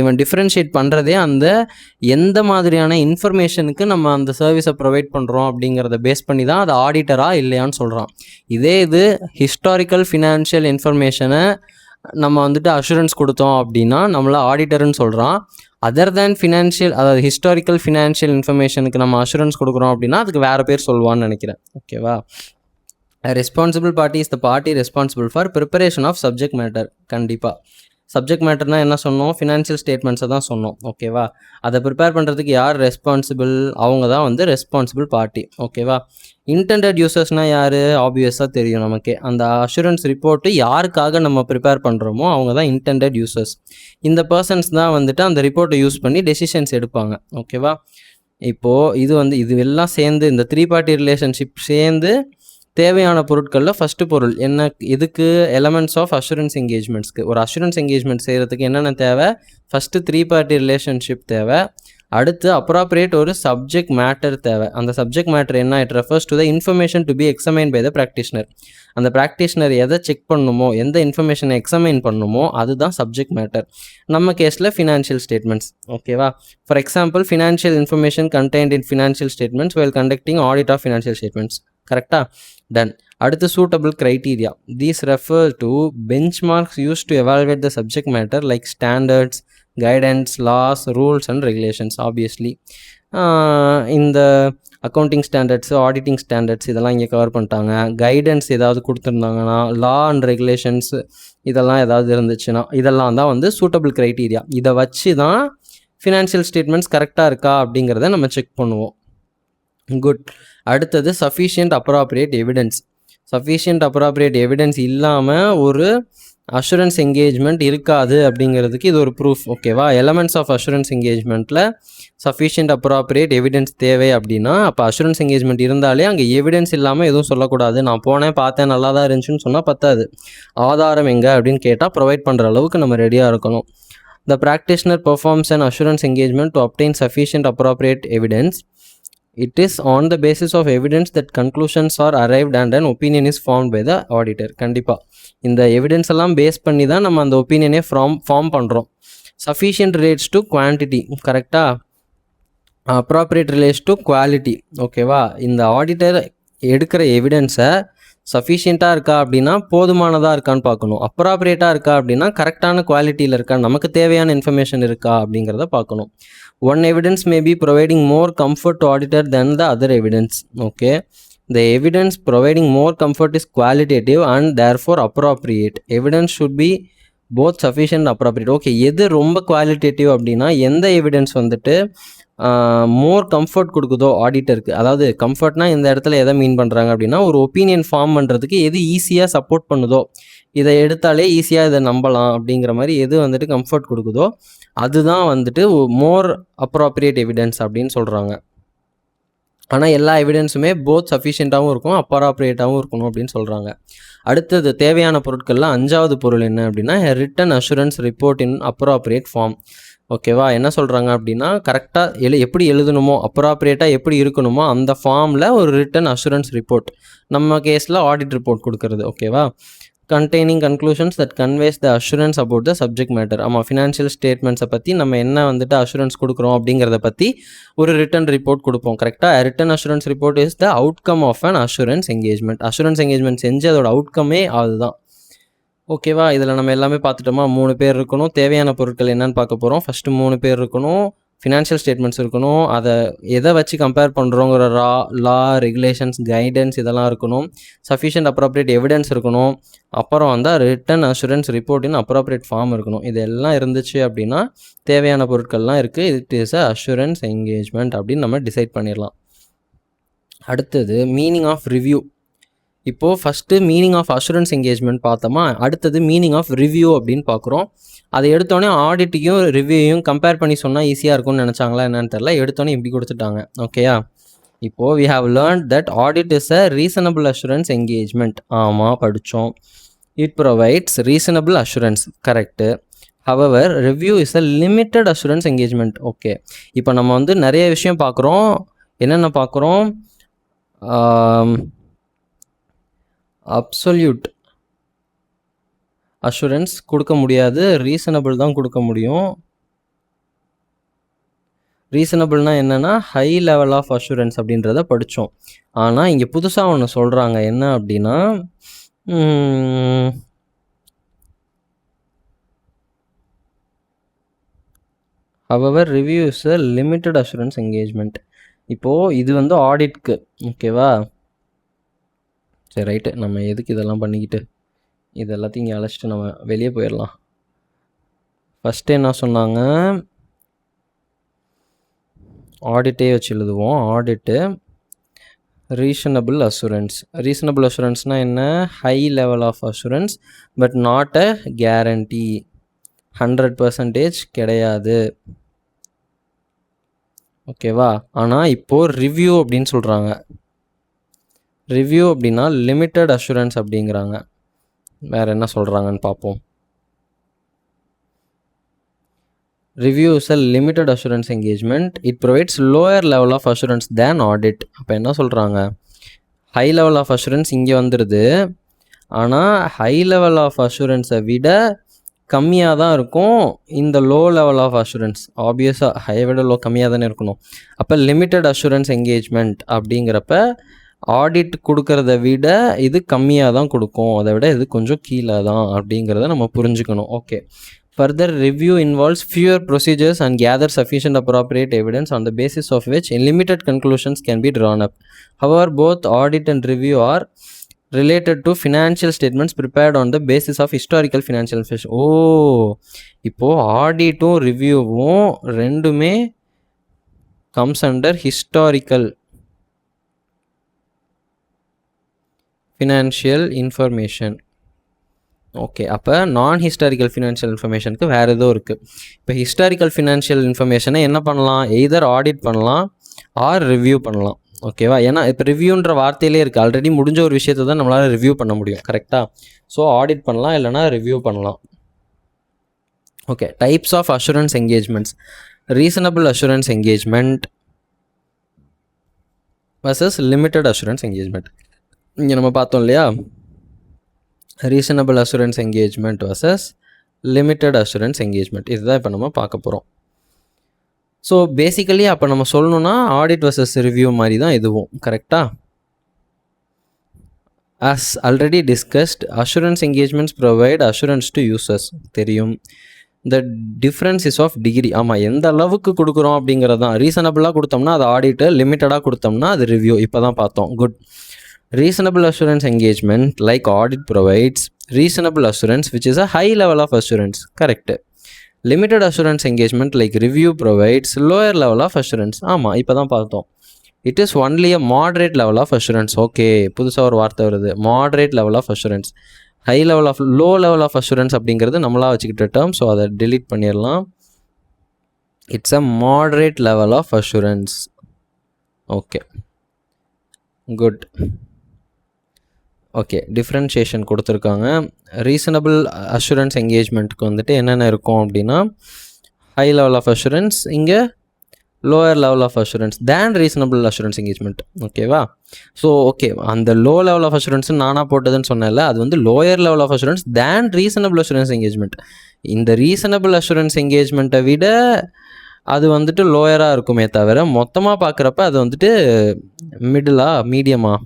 இவன் டிஃப்ரென்ஷியேட் பண்ணுறதே அந்த எந்த மாதிரியான இன்ஃபர்மேஷனுக்கு நம்ம அந்த சர்வீஸை ப்ரொவைட் பண்ணுறோம் அப்படிங்கிறத பேஸ் பண்ணி தான் அது ஆடிட்டரா இல்லையான்னு சொல்கிறான். இதே இது ஹிஸ்டாரிக்கல் ஃபினான்ஷியல் இன்ஃபர்மேஷனை நம்ம வந்துட்டு அஷூரன்ஸ் கொடுத்தோம் அப்படின்னா நம்மளை ஆடிட்டர்னு சொல்கிறான். அதர் தேன் ஃபினான்ஷியல், அதாவது ஹிஸ்டாரிக்கல் ஃபினான்ஷியல் இன்ஃபர்மேஷனுக்கு நம்ம அஷூரன்ஸ் கொடுக்குறோம் அப்படின்னா அதுக்கு வேறு பேர் சொல்லுவான்னு நினைக்கிறேன். ஓகேவா? Responsible party is the party responsible for preparation of subject matter. கண்டிப்பாக சப்ஜெக்ட் மேட்டர்னால் என்ன சொன்னோம், ஃபினான்ஷியல் ஸ்டேட்மெண்ட்ஸை தான் சொன்னோம். ஓகேவா? அதை ப்ரிப்பேர் பண்ணுறதுக்கு யார் ரெஸ்பான்சிபிள், அவங்க தான் வந்து ரெஸ்பான்சிபிள் பார்ட்டி. ஓகேவா? இன்டெண்டட் யூசர்ஸ்னால் யார், ஆப்வியஸாக தெரியும் நமக்கு. அந்த அஷூரன்ஸ் ரிப்போர்ட்டு யாருக்காக நம்ம ப்ரிப்பேர் பண்ணுறோமோ அவங்க தான் இன்டெண்டட் யூசர்ஸ். இந்த பர்சன்ஸ் தான் வந்துட்டு அந்த ரிப்போர்ட்டை யூஸ் பண்ணி டெசிஷன்ஸ் எடுப்பாங்க. ஓகேவா? இப்போது இது எல்லாம் சேர்ந்து இந்த 3 பார்ட்டி ரிலேஷன்ஷிப் சேர்ந்து தேவையான பொருட்களில் ஃபஸ்ட்டு பொருள் என்ன, இதுக்கு எலமெண்ட்ஸ் ஆஃப் அஷூரன்ஸ் என்கேஜ்மெண்ட்ஸ்க்கு. ஒரு அஷூரன்ஸ் என்கேஜ்மெண்ட் செய்கிறதுக்கு என்னென்ன தேவை, ஃபஸ்ட்டு 3 பார்ட்டி ரிலேஷன்ஷிப் தேவை, அடுத்து அப்ராப்ரியேட் ஒரு சப்ஜெக்ட் மேட்டர் தேவை. அந்த சப்ஜெக்ட் மேட்டர் என்ன? It refers to the information to be examine by the practitioner. அந்த ப்ராக்டிஷனர் எதை செக் பண்ணணுமோ, எந்த இன்ஃபர்மேஷனை எக்ஸமைன் பண்ணணுமோ அதுதான் சப்ஜெக்ட் மேட்டர். நம்ம கேஸில் ஃபினான்ஷியல் ஸ்டேட்மெண்ட்ஸ். ஓகேவா? For example, financial information contained in financial statements while conducting audit of financial statements. கரெக்டா? டன். அடுத்து suitable criteria. These refer to benchmarks use to evaluate the subject matter like standards, guidance, laws, rules and regulations. Obviously இந்த accounting standards, auditing standards இதெல்லாம் இங்கே cover பண்ணிட்டாங்க. Guidance ஏதாவது கொடுத்துருந்தாங்கன்னா, law and regulations இதெல்லாம் ஏதாவது இருந்துச்சுன்னா இதெல்லாம் தான் வந்து சூட்டபிள் க்ரைட்டீரியா. இதை வச்சு தான் ஃபினான்ஷியல் ஸ்டேட்மெண்ட்ஸ் கரெக்டாக இருக்கா அப்படிங்கிறத நம்ம செக் பண்ணுவோம். குட். அடுத்தது sufficient appropriate evidence. Sufficient appropriate evidence இல்லாமல் ஒரு அஷூரன்ஸ் என்கேஜ்மெண்ட் இருக்காது அப்படிங்கிறதுக்கு இது ஒரு ப்ரூஃப். ஓகேவா? எலமெண்ட்ஸ் ஆஃப் அஷூரன்ஸ் என்கேஜ்மெண்ட்டில் சஃபிஷியன்ட் அப்ராப்ரியேட் எவிடன்ஸ் தேவை அப்படின்னா, அப்போ அஷூரன்ஸ் என்கேஜ்மெண்ட் இருந்தாலே அங்கே எவிடன்ஸ் இல்லாமல் எதுவும் சொல்லக்கூடாது. நான் போனேன், பார்த்தேன், நல்லா தான் இருந்துச்சுன்னு சொன்னால் பத்தாது. ஆதாரம் எங்கே அப்படின்னு கேட்டால் ப்ரொவைட் பண்ணுற அளவுக்கு நம்ம ரெடியாக இருக்கணும். The practitioner performs an assurance engagement to obtain sufficient appropriate evidence. It is on the basis of evidence that conclusions are arrived and an opinion is formed by the auditor. கண்டிப்பாக இந்த evidence எல்லாம் base பண்ணி தான் நம்ம அந்த ஒப்பீனியனே form பண்ணுறோம். Sufficient relates to quantity. கரெக்டாக? Appropriate relates to quality. ஓகேவா? இந்த ஆடிட்டர் எடுக்கிற எவிடன்ஸை சஃபிஷியண்ட்டாக இருக்கா அப்படின்னா போதுமானதாக இருக்கான்னு பார்க்கணும். அப்ராப்ரியேட்டாக இருக்கா அப்படின்னா கரெக்டான குவாலிட்டியில் இருக்கா, நமக்கு தேவையான இன்ஃபர்மேஷன் இருக்கா அப்படிங்கிறத பார்க்கணும். One evidence may be providing more comfort to auditor then the other evidence. Okay, the evidence providing more comfort is qualitative and therefore appropriate. Evidence should be both sufficient appropriate. Okay, எது ரொம்ப qualitative அப்படின்னா எந்த evidence வந்துட்டு மோர் comfort கொடுக்குதோ ஆடிட்டருக்கு. அதாவது கம்ஃபர்ட்னா இந்த இடத்துல எதை மீன் பண்ணுறாங்க அப்படின்னா, ஒரு ஒப்பீனியன் ஃபார்ம் பண்ணுறதுக்கு எது ஈஸியாக சப்போர்ட் பண்ணுதோ, இதை எடுத்தாலே ஈஸியாக இதை நம்பலாம் அப்படிங்கிற மாதிரி எது வந்துட்டு கம்ஃபர்ட் கொடுக்குதோ அதுதான் வந்துட்டு மோர் அப்ராப்ரியேட் எவிடன்ஸ் அப்படின்னு சொல்கிறாங்க. ஆனால் எல்லா எவிடன்ஸுமே போத் சஃபிஷியண்ட்டாகவும் இருக்கும், அப்ராப்ரியேட்டாகவும் இருக்கணும் அப்படின்னு சொல்கிறாங்க. அடுத்தது தேவையான பொருட்களில் 5வது பொருள் என்ன அப்படின்னா, ரிட்டன் அஷூரன்ஸ் ரிப்போர்ட் இன் அப்ராப்ரியேட் ஃபார்ம். ஓகேவா? என்ன சொல்கிறாங்க அப்படின்னா, கரெக்டாக எப்படி எழுதணுமோ, அப்ராப்ரியேட்டாக எப்படி இருக்கணுமோ அந்த ஃபார்மில் ஒரு ரிட்டன் அஷூரன்ஸ் ரிப்போர்ட், நம்ம கேஸில் ஆடிட் ரிப்போர்ட் கொடுக்குறது. ஓகேவா? containing conclusions that conveys the assurance about the subject matter. ஆமாம், ஃபினான்ஷியல் ஸ்டேட்மெண்ட்ஸை பற்றி நம்ம என்ன வந்துட்டு அஷூரன்ஸ் கொடுக்குறோம் அப்படிங்கிறத பற்றி ஒரு ரிட்டன் ரிப்போர்ட் கொடுப்போம். கரெக்டாக? Written assurance report is the outcome of an assurance engagement. Assurance engagement செஞ்சு அதோட அவுட்கமே அதுதான். ஓகேவா? இதில் நம்ம எல்லாமே பார்த்துட்டோமா? 3 பேர் இருக்கணும். தேவையான பொருட்கள் என்னன்னு பார்க்க போகிறோம். ஃபஸ்ட்டு 3 பேர் இருக்கணும். ஃபினான்ஷியல் ஸ்டேட்மெண்ட்ஸ் இருக்கணும். அதை எதை வச்சு கம்பேர் பண்ணுறோங்கிற லா, ரெகுலேஷன்ஸ், கைடன்ஸ் இதெல்லாம் இருக்கணும். சஃபிஷியன்ட் அப்ராப்ரியேட் எவிடன்ஸ் இருக்கணும். அப்புறம் வந்து ரிட்டன் அஷூரன்ஸ் ரிப்போர்ட்டின் அப்ராப்ரியேட் ஃபார்ம் இருக்கணும். இதெல்லாம் இருந்துச்சு அப்படின்னா தேவையான பொருட்கள்லாம் இருக்குது. It is a assurance engagement அப்படின்னு நம்ம டிசைட் பண்ணிடலாம். அடுத்தது மீனிங் ஆஃப் ரிவ்யூ. இப்போது first meaning of assurance engagement பார்த்தோமா, அடுத்தது மீனிங் ஆஃப் ரிவ்யூ அப்படின்னு பார்க்குறோம். அதை எடுத்தோடனே ஆடிட்டையும் ரிவ்யூவையும் கம்பேர் பண்ணி சொன்னால் ஈஸியாக இருக்கும்னு நினச்சாங்களா என்னன்னு தெரில, எடுத்தோடனே இப்படி கொடுத்துட்டாங்க. ஓகேயா? இப்போது we have learnt that audit is a reasonable assurance engagement. ஆமாம், படித்தோம். It provides reasonable assurance. Correct. However review is a limited assurance engagement. Okay, இப்போ நம்ம வந்து நிறைய விஷயம் பார்க்குறோம். என்னென்ன பார்க்குறோம்? அப்சல்யூட் அஷூரன்ஸ் கொடுக்க முடியாது, ரீசனபிள் தான் கொடுக்க முடியும். ரீசனபிள்னால் என்னென்னா ஹை லெவல் ஆஃப் அஷூரன்ஸ் அப்படின்றத படித்தோம். ஆனால் இங்கே புதுசாக ஒன்று சொல்கிறாங்க. என்ன அப்படின்னா, however review is a limited assurance engagement. இப்போது இது வந்து ஆடிட்க்கு. ஓகேவா? சரி, ரைட்டு. நம்ம எதுக்கு இதெல்லாம் பண்ணிக்கிட்டு, இது எல்லாத்தையும் இங்கே அழைச்சிட்டு நம்ம வெளியே போயிடலாம். ஃபஸ்ட்டு என்ன சொன்னாங்க? ஆடிட்டே வச்சு எழுதுவோம். ஆடிட்டு ரீசனபிள் அஷூரன்ஸ். ரீசனபிள் அஷூரன்ஸ்னால் என்ன? High level of assurance but not a guarantee. 100% கிடையாது. ஓகேவா? ஆனால் இப்போது ரிவ்யூ அப்படின்னு சொல்கிறாங்க. ரிவ்யூ அப்படின்னா லிமிட்டட் அஷூரன்ஸ் அப்படிங்கிறாங்க. வேறு என்ன சொல்கிறாங்கன்னு பார்ப்போம். Review is a limited assurance engagement. It provides lower level of assurance than audit. அப்போ என்ன சொல்கிறாங்க, ஹை லெவல் ஆஃப் அஷூரன்ஸ் இங்கே வந்துடுது, ஆனால் ஹை லெவல் ஆஃப் அஷூரன்ஸை விட கம்மியாக தான் இருக்கும் இந்த லோ லெவல் ஆஃப் அஷூரன்ஸ். ஆப்வியஸாக ஹையை விட லோ கம்மியாக தானே இருக்கணும். அப்போ லிமிட்டட் அஷூரன்ஸ் என்கேஜ்மெண்ட் அப்படிங்கிறப்ப ஆடிட் கொடுக்கறத விட இது கம்மியாக தான் கொடுக்கும், அதை விட இது கொஞ்சம் கீழே தான் அப்படிங்கிறத நம்ம புரிஞ்சுக்கணும். Okay, further review involves fewer procedures and gather sufficient appropriate evidence on the basis of which limited conclusions can be drawn up. However, both audit and review are related to financial statements prepared on the basis of historical financial information. இப்போது ஆடிட்டும் ரிவ்யூவும் ரெண்டுமே comes under historical financial information. Okay, அப்போ நான் historical financial இன்ஃபர்மேஷனுக்கு வேறு ஏதோ இருக்குது. இப்போ historical financial இன்ஃபர்மேஷனை என்ன பண்ணலாம், எய்தர் ஆடிட் பண்ணலாம் ஆர் ரிவ்யூ பண்ணலாம். ஓகேவா, ஏன்னா இப்போ ரிவ்யூன்ற வார்த்தையிலே இருக்குது, ஆல்ரெடி முடிஞ்ச ஒரு விஷயத்தை தான் நம்மளால் ரிவ்யூ பண்ண முடியும், கரெக்டாக? ஸோ ஆடிட் பண்ணலாம், இல்லைனா ரிவ்யூ பண்ணலாம். Okay, types of assurance engagements. Reasonable assurance engagement versus limited assurance engagement. இங்கே நம்ம பார்த்தோம் இல்லையா, reasonable assurance engagement versus limited assurance engagement. இதுதான் இப்போ நம்ம பார்க்க போகிறோம். ஸோ பேசிக்கலி அப்போ நம்ம சொல்லணும்னா ஆடிட் வர்சஸ் ரிவ்யூ மாதிரி தான் இதுவும், கரெக்டாக? As already discussed, assurance engagements provide assurance to users, தெரியும். The difference is of degree. ஆமாம், எந்த அளவுக்கு கொடுக்குறோம் அப்படிங்கிறது தான். ரீசனபிளாக கொடுத்தோம்னா அது ஆடிட்டு, லிமிட்டடாக கொடுத்தோம்னா அது ரிவ்யூ. இப்போ தான் பார்த்தோம். Good. Reasonable assurance engagement like audit provides reasonable assurance, which is a high level of assurance. Correct. Limited assurance engagement like review provides lower level of assurance. ஆமாம், இப்போ தான் பார்த்தோம். It is only a moderate level of assurance. Okay, புதுசாக ஒரு வார்த்தை வருது, moderate level of assurance. High level of low level of assurance அப்படிங்கிறது நம்மளாக வச்சுக்கிட்ட டேர்ம், ஸோ அதை delete பண்ணிடலாம். It's a moderate level of assurance. Okay, good. Okay, differentiation கொடுத்துருக்காங்க. ரீசனபிள் அஷூரன்ஸ் என்கேஜ்மெண்ட்டுக்கு வந்துட்டு என்னென்ன இருக்கும் அப்படின்னா, ஹை லெவல் ஆஃப் அஷூரன்ஸ், இங்கே lower level of assurance than reasonable assurance engagement. ஓகேவா? ஸோ ஓகே, அந்த லோ லெவல் ஆஃப் அஷூரன்ஸ் நானாக போட்டதுன்னு சொன்னேன்ல, அது வந்து lower level of assurance than reasonable assurance engagement. இந்த ரீசனபிள் அஷூரன்ஸ் என்கேஜ்மெண்ட்டை விட அது வந்துட்டு லோயராக இருக்குமே தவிர, மொத்தமாக பார்க்குறப்ப அது வந்துட்டு மிடிலா, மீடியமா,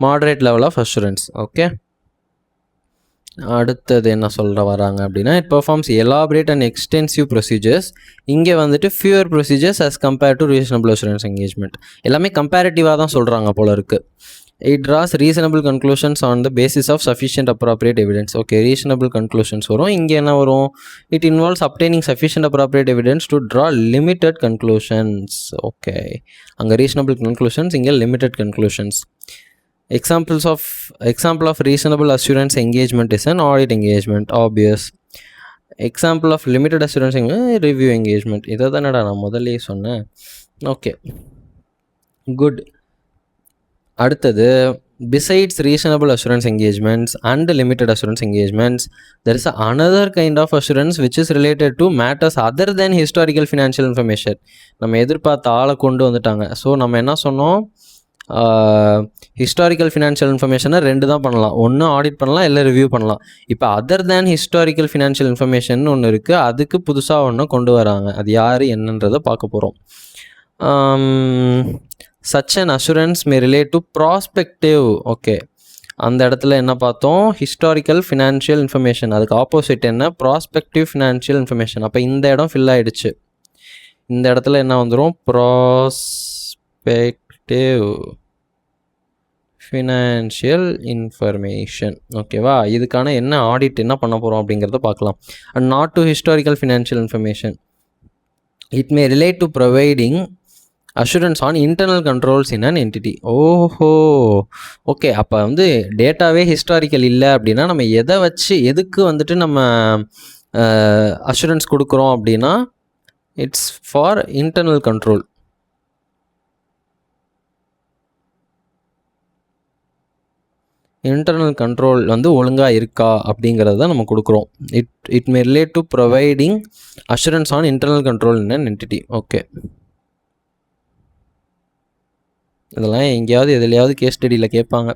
moderate level of assurance. Okay, அடுத்தது என்ன சொல்ல வராங்க அப்படின்னா, it performs elaborate and extensive procedures. இங்கே வந்துட்டு fewer procedures as compared to reasonable assurance engagement. எல்லாமே கம்பேரிட்டிவாக தான் சொல்கிறாங்க போல இருக்குது. It draws reasonable conclusions on the basis of sufficient appropriate evidence. Okay, reasonable conclusions வரும். இங்கே என்ன வரும், it involves obtaining sufficient appropriate evidence to draw limited conclusions. Okay, அங்கே ரீசனபிள் கன்க்ளூஷன்ஸ், இங்கே limited conclusions. Example of reasonable assurance engagement is an audit engagement. Obvious. Example of limited assurance review engagement. இதை தானடா நான் முதல்லே சொன்னேன். Okay, good. அடுத்தது, besides reasonable assurance engagements and limited assurance engagements, there is another kind of assurance which is related to matters other than historical financial information. நம்ம எதிர்பார்த்த ஆளை கொண்டு வந்துட்டாங்க. ஸோ நம்ம என்ன சொன்னோம், ஹிஸ்டாரிக்கல் ஃபினான்ஷியல் இன்ஃபர்மேஷனை ரெண்டு தான் பண்ணலாம், ஒன்று ஆடிட் பண்ணலாம், இல்லை ரிவ்யூ பண்ணலாம். இப்போ other than historical financial information ஒன்று இருக்குது, அதுக்கு புதுசாக ஒன்று கொண்டு வராங்க. அது யார் என்னன்றதை பார்க்க போகிறோம். such an assurance may relate to prospective. Okay, அந்த இடத்துல என்ன பார்த்தோம், ஹிஸ்டாரிக்கல் ஃபினான்ஷியல் இன்ஃபர்மேஷன், அதுக்கு ஆப்போசிட் என்ன, ப்ராஸ்பெக்டிவ் ஃபினான்ஷியல் இன்ஃபர்மேஷன். அப்போ இந்த இடம் ஃபில் ஆகிடுச்சு. இந்த இடத்துல என்ன வந்துடும், ப்ராஸ்பெக்டிவ் ஃபினான்ஷியல் இன்ஃபர்மேஷன். ஓகேவா, இதுக்கான என்ன ஆடிட் என்ன பண்ண போகிறோம் அப்படிங்கிறத பார்க்கலாம். And not to historical financial information. It may relate to providing assurance on internal controls in an entity. ஓஹோ, ஓகே. அப்போ வந்து டேட்டாவே ஹிஸ்டாரிக்கல் இல்லை அப்படின்னா நம்ம எதை வச்சு எதுக்கு வந்துட்டு நம்ம அஷூரன்ஸ் கொடுக்குறோம் அப்படின்னா, it's for internal control. Internal control வந்து ஒழுங்காக இருக்கா அப்படிங்கிறது தான் நம்ம கொடுக்குறோம். It may relate to providing assurance on internal control in an entity. Okay, இதெல்லாம் எங்கேயாவது எதுலையாவது கேஸ் ஸ்டடியில் கேட்பாங்க.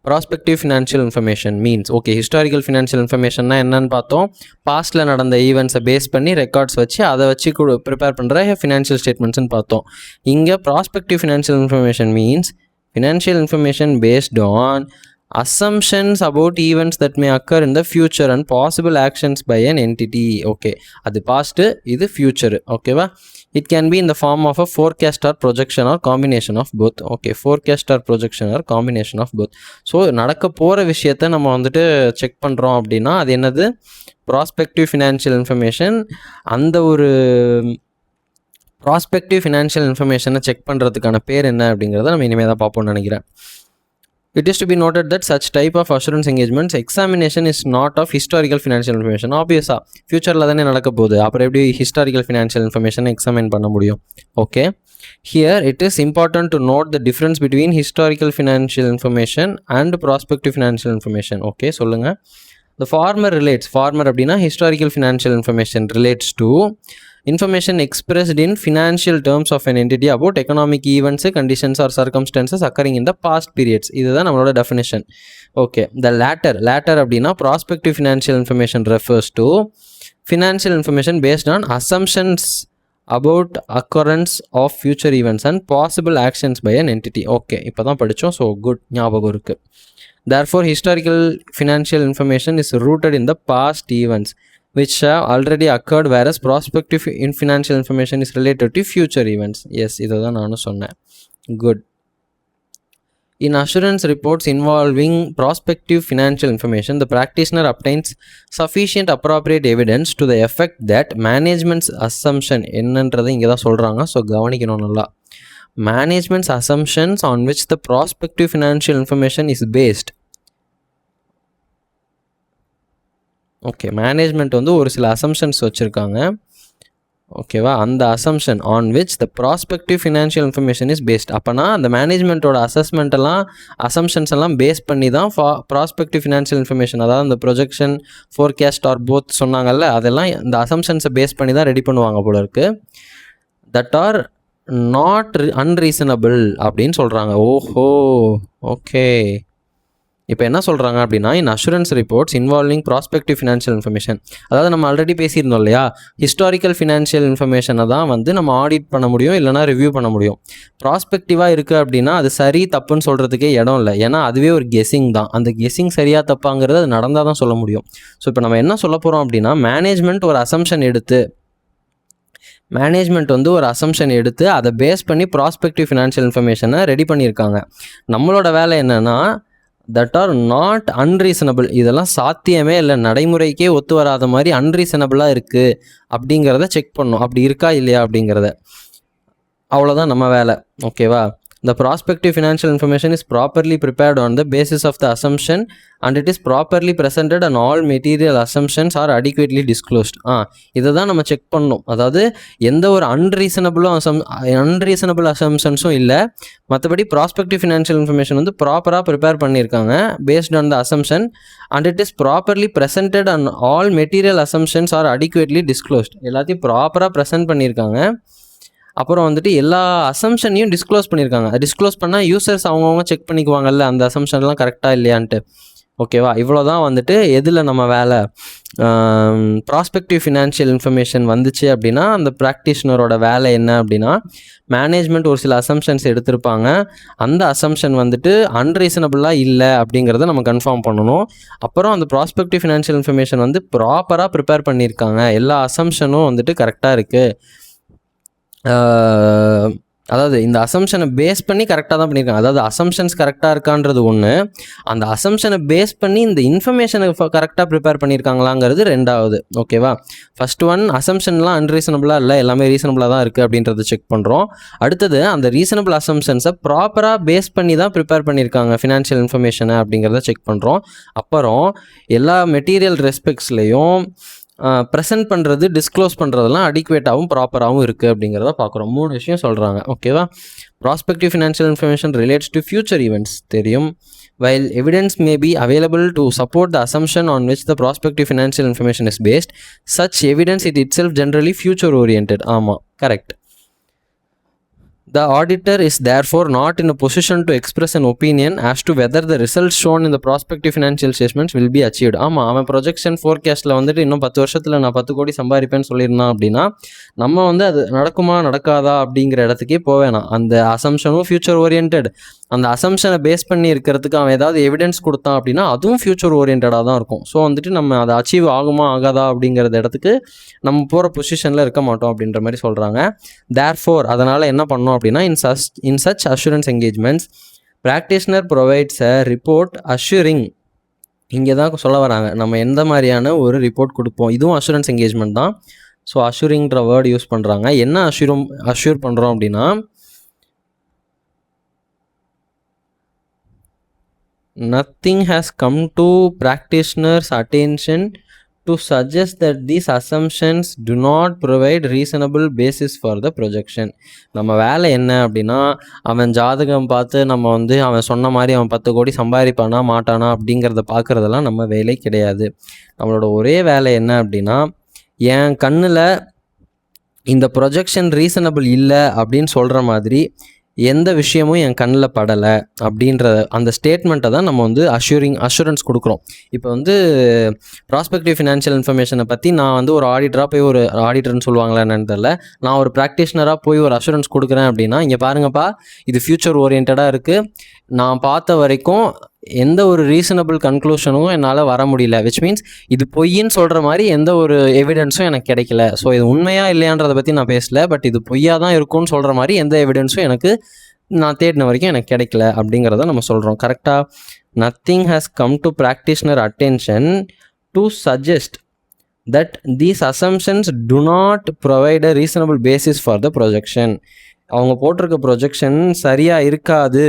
Prospective financial information means, okay, historical financial இன்ஃபர்மேஷன்னா என்னன்னு பார்த்தோம். பாஸ்ட்டில் நடந்த ஈவெண்ட்ஸை பேஸ் பண்ணி ரெக்கார்ட்ஸ் வச்சு அதை வச்சு ப்ரிப்பேர் பண்ணுற ஃபினான்ஷியல் ஸ்டேட்மெண்ட்ஸ்னு பார்த்தோம். இங்கே prospective financial information means financial information based on assumptions about events that may occur in the future and possible actions by an entity. Okay, அது பாஸ்ட்டு, இது ஃபியூச்சர். ஓகேவா? It can be in the form of a forecast or projection or combination of both. Okay, forecast or projection or combination of both. So நடக்க போகிற விஷயத்தை நம்ம வந்துட்டு check பண்ணுறோம் அப்படின்னா அது என்னது? Prospective financial information. அந்த ஒரு ப்ராஸ்பெக்டிவ் ஃபினான்ஷியல் இன்ஃபர்மேஷனை செக் பண்ணுறதுக்கான பேர் என்ன அப்படிங்கிறத நம்ம இனிமேல் தான் பார்ப்போம்னு நினைக்கிறேன். It is to be noted that such type of assurance engagements examination is not of historical financial information. Obviously, futureல தானே நடக்க போகுது, அப்புறம் எப்படி historical financial information examine பண்ண முடியும்? Okay, here it is important to note the difference between historical financial information and prospective financial information. Okay, சொல்லுங்க. The former relates, former அப்படின்னா historical financial information relates to information expressed in financial terms of an entity about economic events, conditions or circumstances occurring in the past periods. இதுதான் நம்மளோட definition. Okay, the latter அப்படின்னா prospective financial information refers to financial information based on assumptions about occurrence of future events and possible actions by an entity. Okay, இப்போ தான் படித்தோம். So good, ஞாபகம் இருக்குது. Therefore, historical financial information is rooted in the past events which have already occurred, whereas prospective financial information is related to future events. Yes, இதை தான் நானும் சொன்னேன். Good. In assurance reports involving prospective financial information, the practitioner obtains sufficient appropriate evidence to the effect that management's assumption என்னன்றதை இங்கே தான் சொல்கிறாங்க. So கவனிக்கணும் நல்லா. Management's assumptions on which the prospective financial information is based. Okay, management வந்து ஒரு சில assumptions வச்சுருக்காங்க. ஓகேவா? அந்த assumption on which the prospective financial information is based. அப்போனா அந்த மேனேஜ்மெண்ட்டோட அசம்ஷன்ஸ் எல்லாம் பேஸ் பண்ணி தான் ப்ராஸ்பெக்டிவ் ஃபினான்ஷியல் இன்ஃபர்மேஷன், அதாவது அந்த ப்ரொஜெக்ஷன், ஃபோர்காஸ்ட் ஆர் போத் சொன்னாங்கல்ல, அதெல்லாம் இந்த அசம்ஷன்ஸை பேஸ் பண்ணி தான் ரெடி பண்ணுவாங்க போல இருக்குது. தட் ஆர் நாட் அன்ரீசனபிள் அப்படின்னு சொல்கிறாங்க. ஓஹோ, ஓகே. இப்போ என்ன சொல்கிறாங்க அப்படின்னா, in assurance reports involving prospective financial information, அதாவது நம்ம ஆல்ரெடி பேசியிருந்தோம் இல்லையா, ஹிஸ்டாரிக்கல் ஃபினான்ஷியல் இன்ஃபர்மேஷனை தான் வந்து நம்ம ஆடிட் பண்ண முடியும், இல்லைனா ரிவ்யூ பண்ண முடியும். ப்ராஸ்பெக்டிவாக இருக்குது அப்படின்னா அது சரி தப்புன்னு சொல்கிறதுக்கே இடம் இல்லை. ஏன்னா அதுவே ஒரு கெஸ்ஸிங் தான். அந்த கெஸ்ஸிங் சரியாக தப்பாங்கிறது அது நடந்தால் தான் சொல்ல முடியும். ஸோ இப்போ நம்ம என்ன சொல்ல போகிறோம் அப்படின்னா, மேனேஜ்மெண்ட் ஒரு அசம்ஷன் எடுத்து அதை பேஸ் பண்ணி ப்ராஸ்பெக்டிவ் ஃபினான்ஷியல் இன்ஃபர்மேஷனை ரெடி பண்ணியிருக்காங்க. நம்மளோட வேலை என்னென்னா, தட் ஆர் நாட் அன்ரீசனபிள், இதெல்லாம் சாத்தியமே இல்லை, நடைமுறைக்கே ஒத்து வராத மாதிரி அன்ரீசனபிளாக இருக்குது அப்படிங்கிறத செக் பண்ணணும், அப்படி இருக்கா இல்லையா அப்படிங்கிறத. அவ்வளோதான் நம்ம வேலை. ஓகேவா? The prospective financial information is properly prepared on the basis of the assumption and it is properly presented and all material assumptions are adequately disclosed. இதை தான் நம்ம செக் பண்ணணும். அதாவது எந்த ஒரு அன்ரீசனபிள் அசம்ஷன்ஸும் இல்லை. மற்றபடி prospective financial information வந்து ப்ராப்பராக ப்ரிப்பேர் பண்ணியிருக்காங்க based on the assumption and it is properly presented and all material assumptions are adequately disclosed. எல்லாத்தையும் ப்ராப்பராக ப்ரெசென்ட் பண்ணியிருக்காங்க. அப்புறம் வந்துட்டு எல்லா அசம்ஷனையும் டிஸ்க்ளோஸ் பண்ணியிருக்காங்க. டிஸ்க்ளோஸ் பண்ணால் யூசர்ஸ் அவங்கவுங்க செக் பண்ணிக்குவாங்கல்ல அந்த அசம்ஷன்லாம் கரெக்டாக இல்லையான்ட்டு. ஓகேவா? இவ்வளோ தான் வந்துட்டு எதில் நம்ம வேலை. ப்ராஸ்பெக்டிவ் ஃபினான்ஷியல் இன்ஃபர்மேஷன் வந்துச்சு அப்படின்னா அந்த ப்ராக்டிஷனரோட வேலை என்ன அப்படின்னா, மேனேஜ்மெண்ட் ஒரு சில அசம்ஷன்ஸ் எடுத்திருப்பாங்க, அந்த அசம்ஷன் வந்துட்டு அன்ரீசனபிளாக இல்லை அப்படிங்கிறத நம்ம கன்ஃபார்ம் பண்ணணும். அப்புறம் அந்த ப்ராஸ்பெக்டிவ் ஃபினான்ஷியல் இன்ஃபர்மேஷன் வந்து ப்ராப்பராக ப்ரிப்பேர் பண்ணியிருக்காங்க, எல்லா அசம்ஷனும் வந்துட்டு கரெக்டாக இருக்குது. அதாவது இந்த அசம்ஷனை பேஸ் பண்ணி கரெக்டாக தான் பண்ணியிருக்காங்க. அதாவது அசம்ஷன்ஸ் கரெக்டாக இருக்கான்றது ஒன்று, அந்த அசம்ஷனை பேஸ் பண்ணி இந்த இன்ஃபர்மேஷனை கரெக்டாக ப்ரிப்பேர் பண்ணியிருக்காங்களாங்கிறது ரெண்டாவது. ஓகேவா? ஃபர்ஸ்ட் ஒன், அசம்ஷன்லாம் அன்ரீசனபிளாக இல்லை, எல்லாமே ரீசனபிளாக தான் இருக்குது அப்படின்றத செக் பண்ணுறோம். அடுத்தது அந்த ரீசனபிள் அசம்ஷன்ஸை ப்ராப்பராக பேஸ் பண்ணி தான் ப்ரிப்பேர் பண்ணியிருக்காங்க ஃபினான்ஷியல் இன்ஃபர்மேஷனை அப்படிங்கிறத செக் பண்ணுறோம். அப்புறம் எல்லா மெட்டீரியல் ரெஸ்பெக்ட்ஸ்லேயும் ப்ரெசென்ட் பண்ணுறது, டிஸ்க்ளோஸ் பண்ணுறதெல்லாம் அடிக்குவேட்டாகவும் ப்ராப்பராகவும் இருக்குது அப்படிங்கிறத பார்க்குறோம். 3 விஷயம் சொல்கிறாங்க. ஓகேவா? Prospective financial information relates to future events தெரியும். While evidence may be available to support the assumption on which the prospective financial information is based, such evidence is itself generally future oriented. ஆமாம், correct. The auditor is therefore not in a position to express an opinion as to whether the results shown in the prospective financial statements will be achieved. ஆமாம், அவன் projection ஃபோர்காஸ்ட்டில் வந்துட்டு இன்னும் 10 வருஷத்தில் நான் 10 கோடி சம்பாதிப்பேன்னு சொல்லியிருந்தான் அப்படின்னா நம்ம வந்து அது நடக்குமா நடக்காதா அப்படிங்கிற இடத்துக்கே போவேணாம். அந்த அசம்ஷனும் ஃபியூச்சர் ஓரியன்ட். அந்த அசம்ஷனை பேஸ் பண்ணி இருக்கிறதுக்கு அவன் ஏதாவது எவிடன்ஸ் கொடுத்தான் அப்படின்னா அதுவும் ஃபியூச்சர் ஓரியன்டாக தான் இருக்கும். ஸோ வந்துட்டு நம்ம அதை அச்சீவ் ஆகுமா ஆகாதா அப்படிங்கிறது இடத்துக்கு நம்ம போகிற பொசிஷனில் இருக்க மாட்டோம் அப்படின்ற மாதிரி சொல்கிறாங்க. தேர்ஃபோர் அதனால் என்ன பண்ணோம் அப்படின்னா in such assurance engagements practitioner provides a report assuring. இங்கே தான் சொல்ல வராங்க நம்ம எந்த மாதிரியான ஒரு ரிப்போர்ட் கொடுப்போம். இதுவும் அஷூரன்ஸ் என்கேஜ்மெண்ட் தான். ஸோ அஷூரிங்கிற வேர்டு யூஸ் பண்ணுறாங்க. என்ன அஷ்யூர் பண்ணுறோம் அப்படின்னா nothing has come to practitioners attention to suggest that these assumptions do not provide reasonable basis for the projection. நம்ம வேலை என்ன அப்படின்னா அவன் ஜாதகம் பார்த்து நம்ம வந்து அவன் சொன்ன மாதிரி அவன் 10 கோடி சம்பாதிப்பானா மாட்டானா அப்படிங்கிறத பார்க்குறதெல்லாம் நம்ம வேலை கிடையாது. நம்மளோட ஒரே வேலை என்ன அப்படின்னா என் கண்ணில் இந்த ப்ரொஜெக்ஷன் ரீசனபிள் இல்லை அப்படின்னு சொல்கிற மாதிரி எந்த விஷயமும் என் கண்ணில் படலை அப்படின்ற அந்த ஸ்டேட்மெண்ட்டை தான் நம்ம வந்து அஷூரன்ஸ் கொடுக்குறோம். இப்போ வந்து ப்ராஸ்பெக்டிவ் ஃபினான்ஷியல் இன்ஃபர்மேஷனை பற்றி நான் வந்து ஒரு ஆடிட்டராக போய் ஒரு ஆடிட்டர்னு சொல்லுவாங்களா என்னன்னு தெரியல, நான் ஒரு ப்ராக்டிஷனராக போய் ஒரு அஷூரன்ஸ் கொடுக்குறேன் அப்படின்னா இங்கே பாருங்கப்பா இது ஃபியூச்சர் ஓரியன்டாக இருக்குது, நான் பார்த்த வரைக்கும் எந்த ஒரு ரீசனபிள் கன்க்ளூஷனும் என்னால் வர முடியல, விச் மீன்ஸ் இது பொய்ன்னு சொல்கிற மாதிரி எந்த ஒரு எவிடன்ஸும் எனக்கு கிடைக்கல. ஸோ இது உண்மையா இல்லையான்றதை பற்றி நான் பேசல, பட் இது பொய்யா தான் இருக்கும்னு சொல்கிற மாதிரி எந்த எவிடன்ஸும் எனக்கு நான் தேடின வரைக்கும் எனக்கு கிடைக்கல அப்படிங்கிறத நம்ம சொல்கிறோம். கரெக்டாக nothing has come to practitioner attention to suggest that these assumptions to not provide a reasonable basis for the projection. அவங்க போட்டிருக்க ப்ரொஜெக்ஷன் சரியாக இருக்காது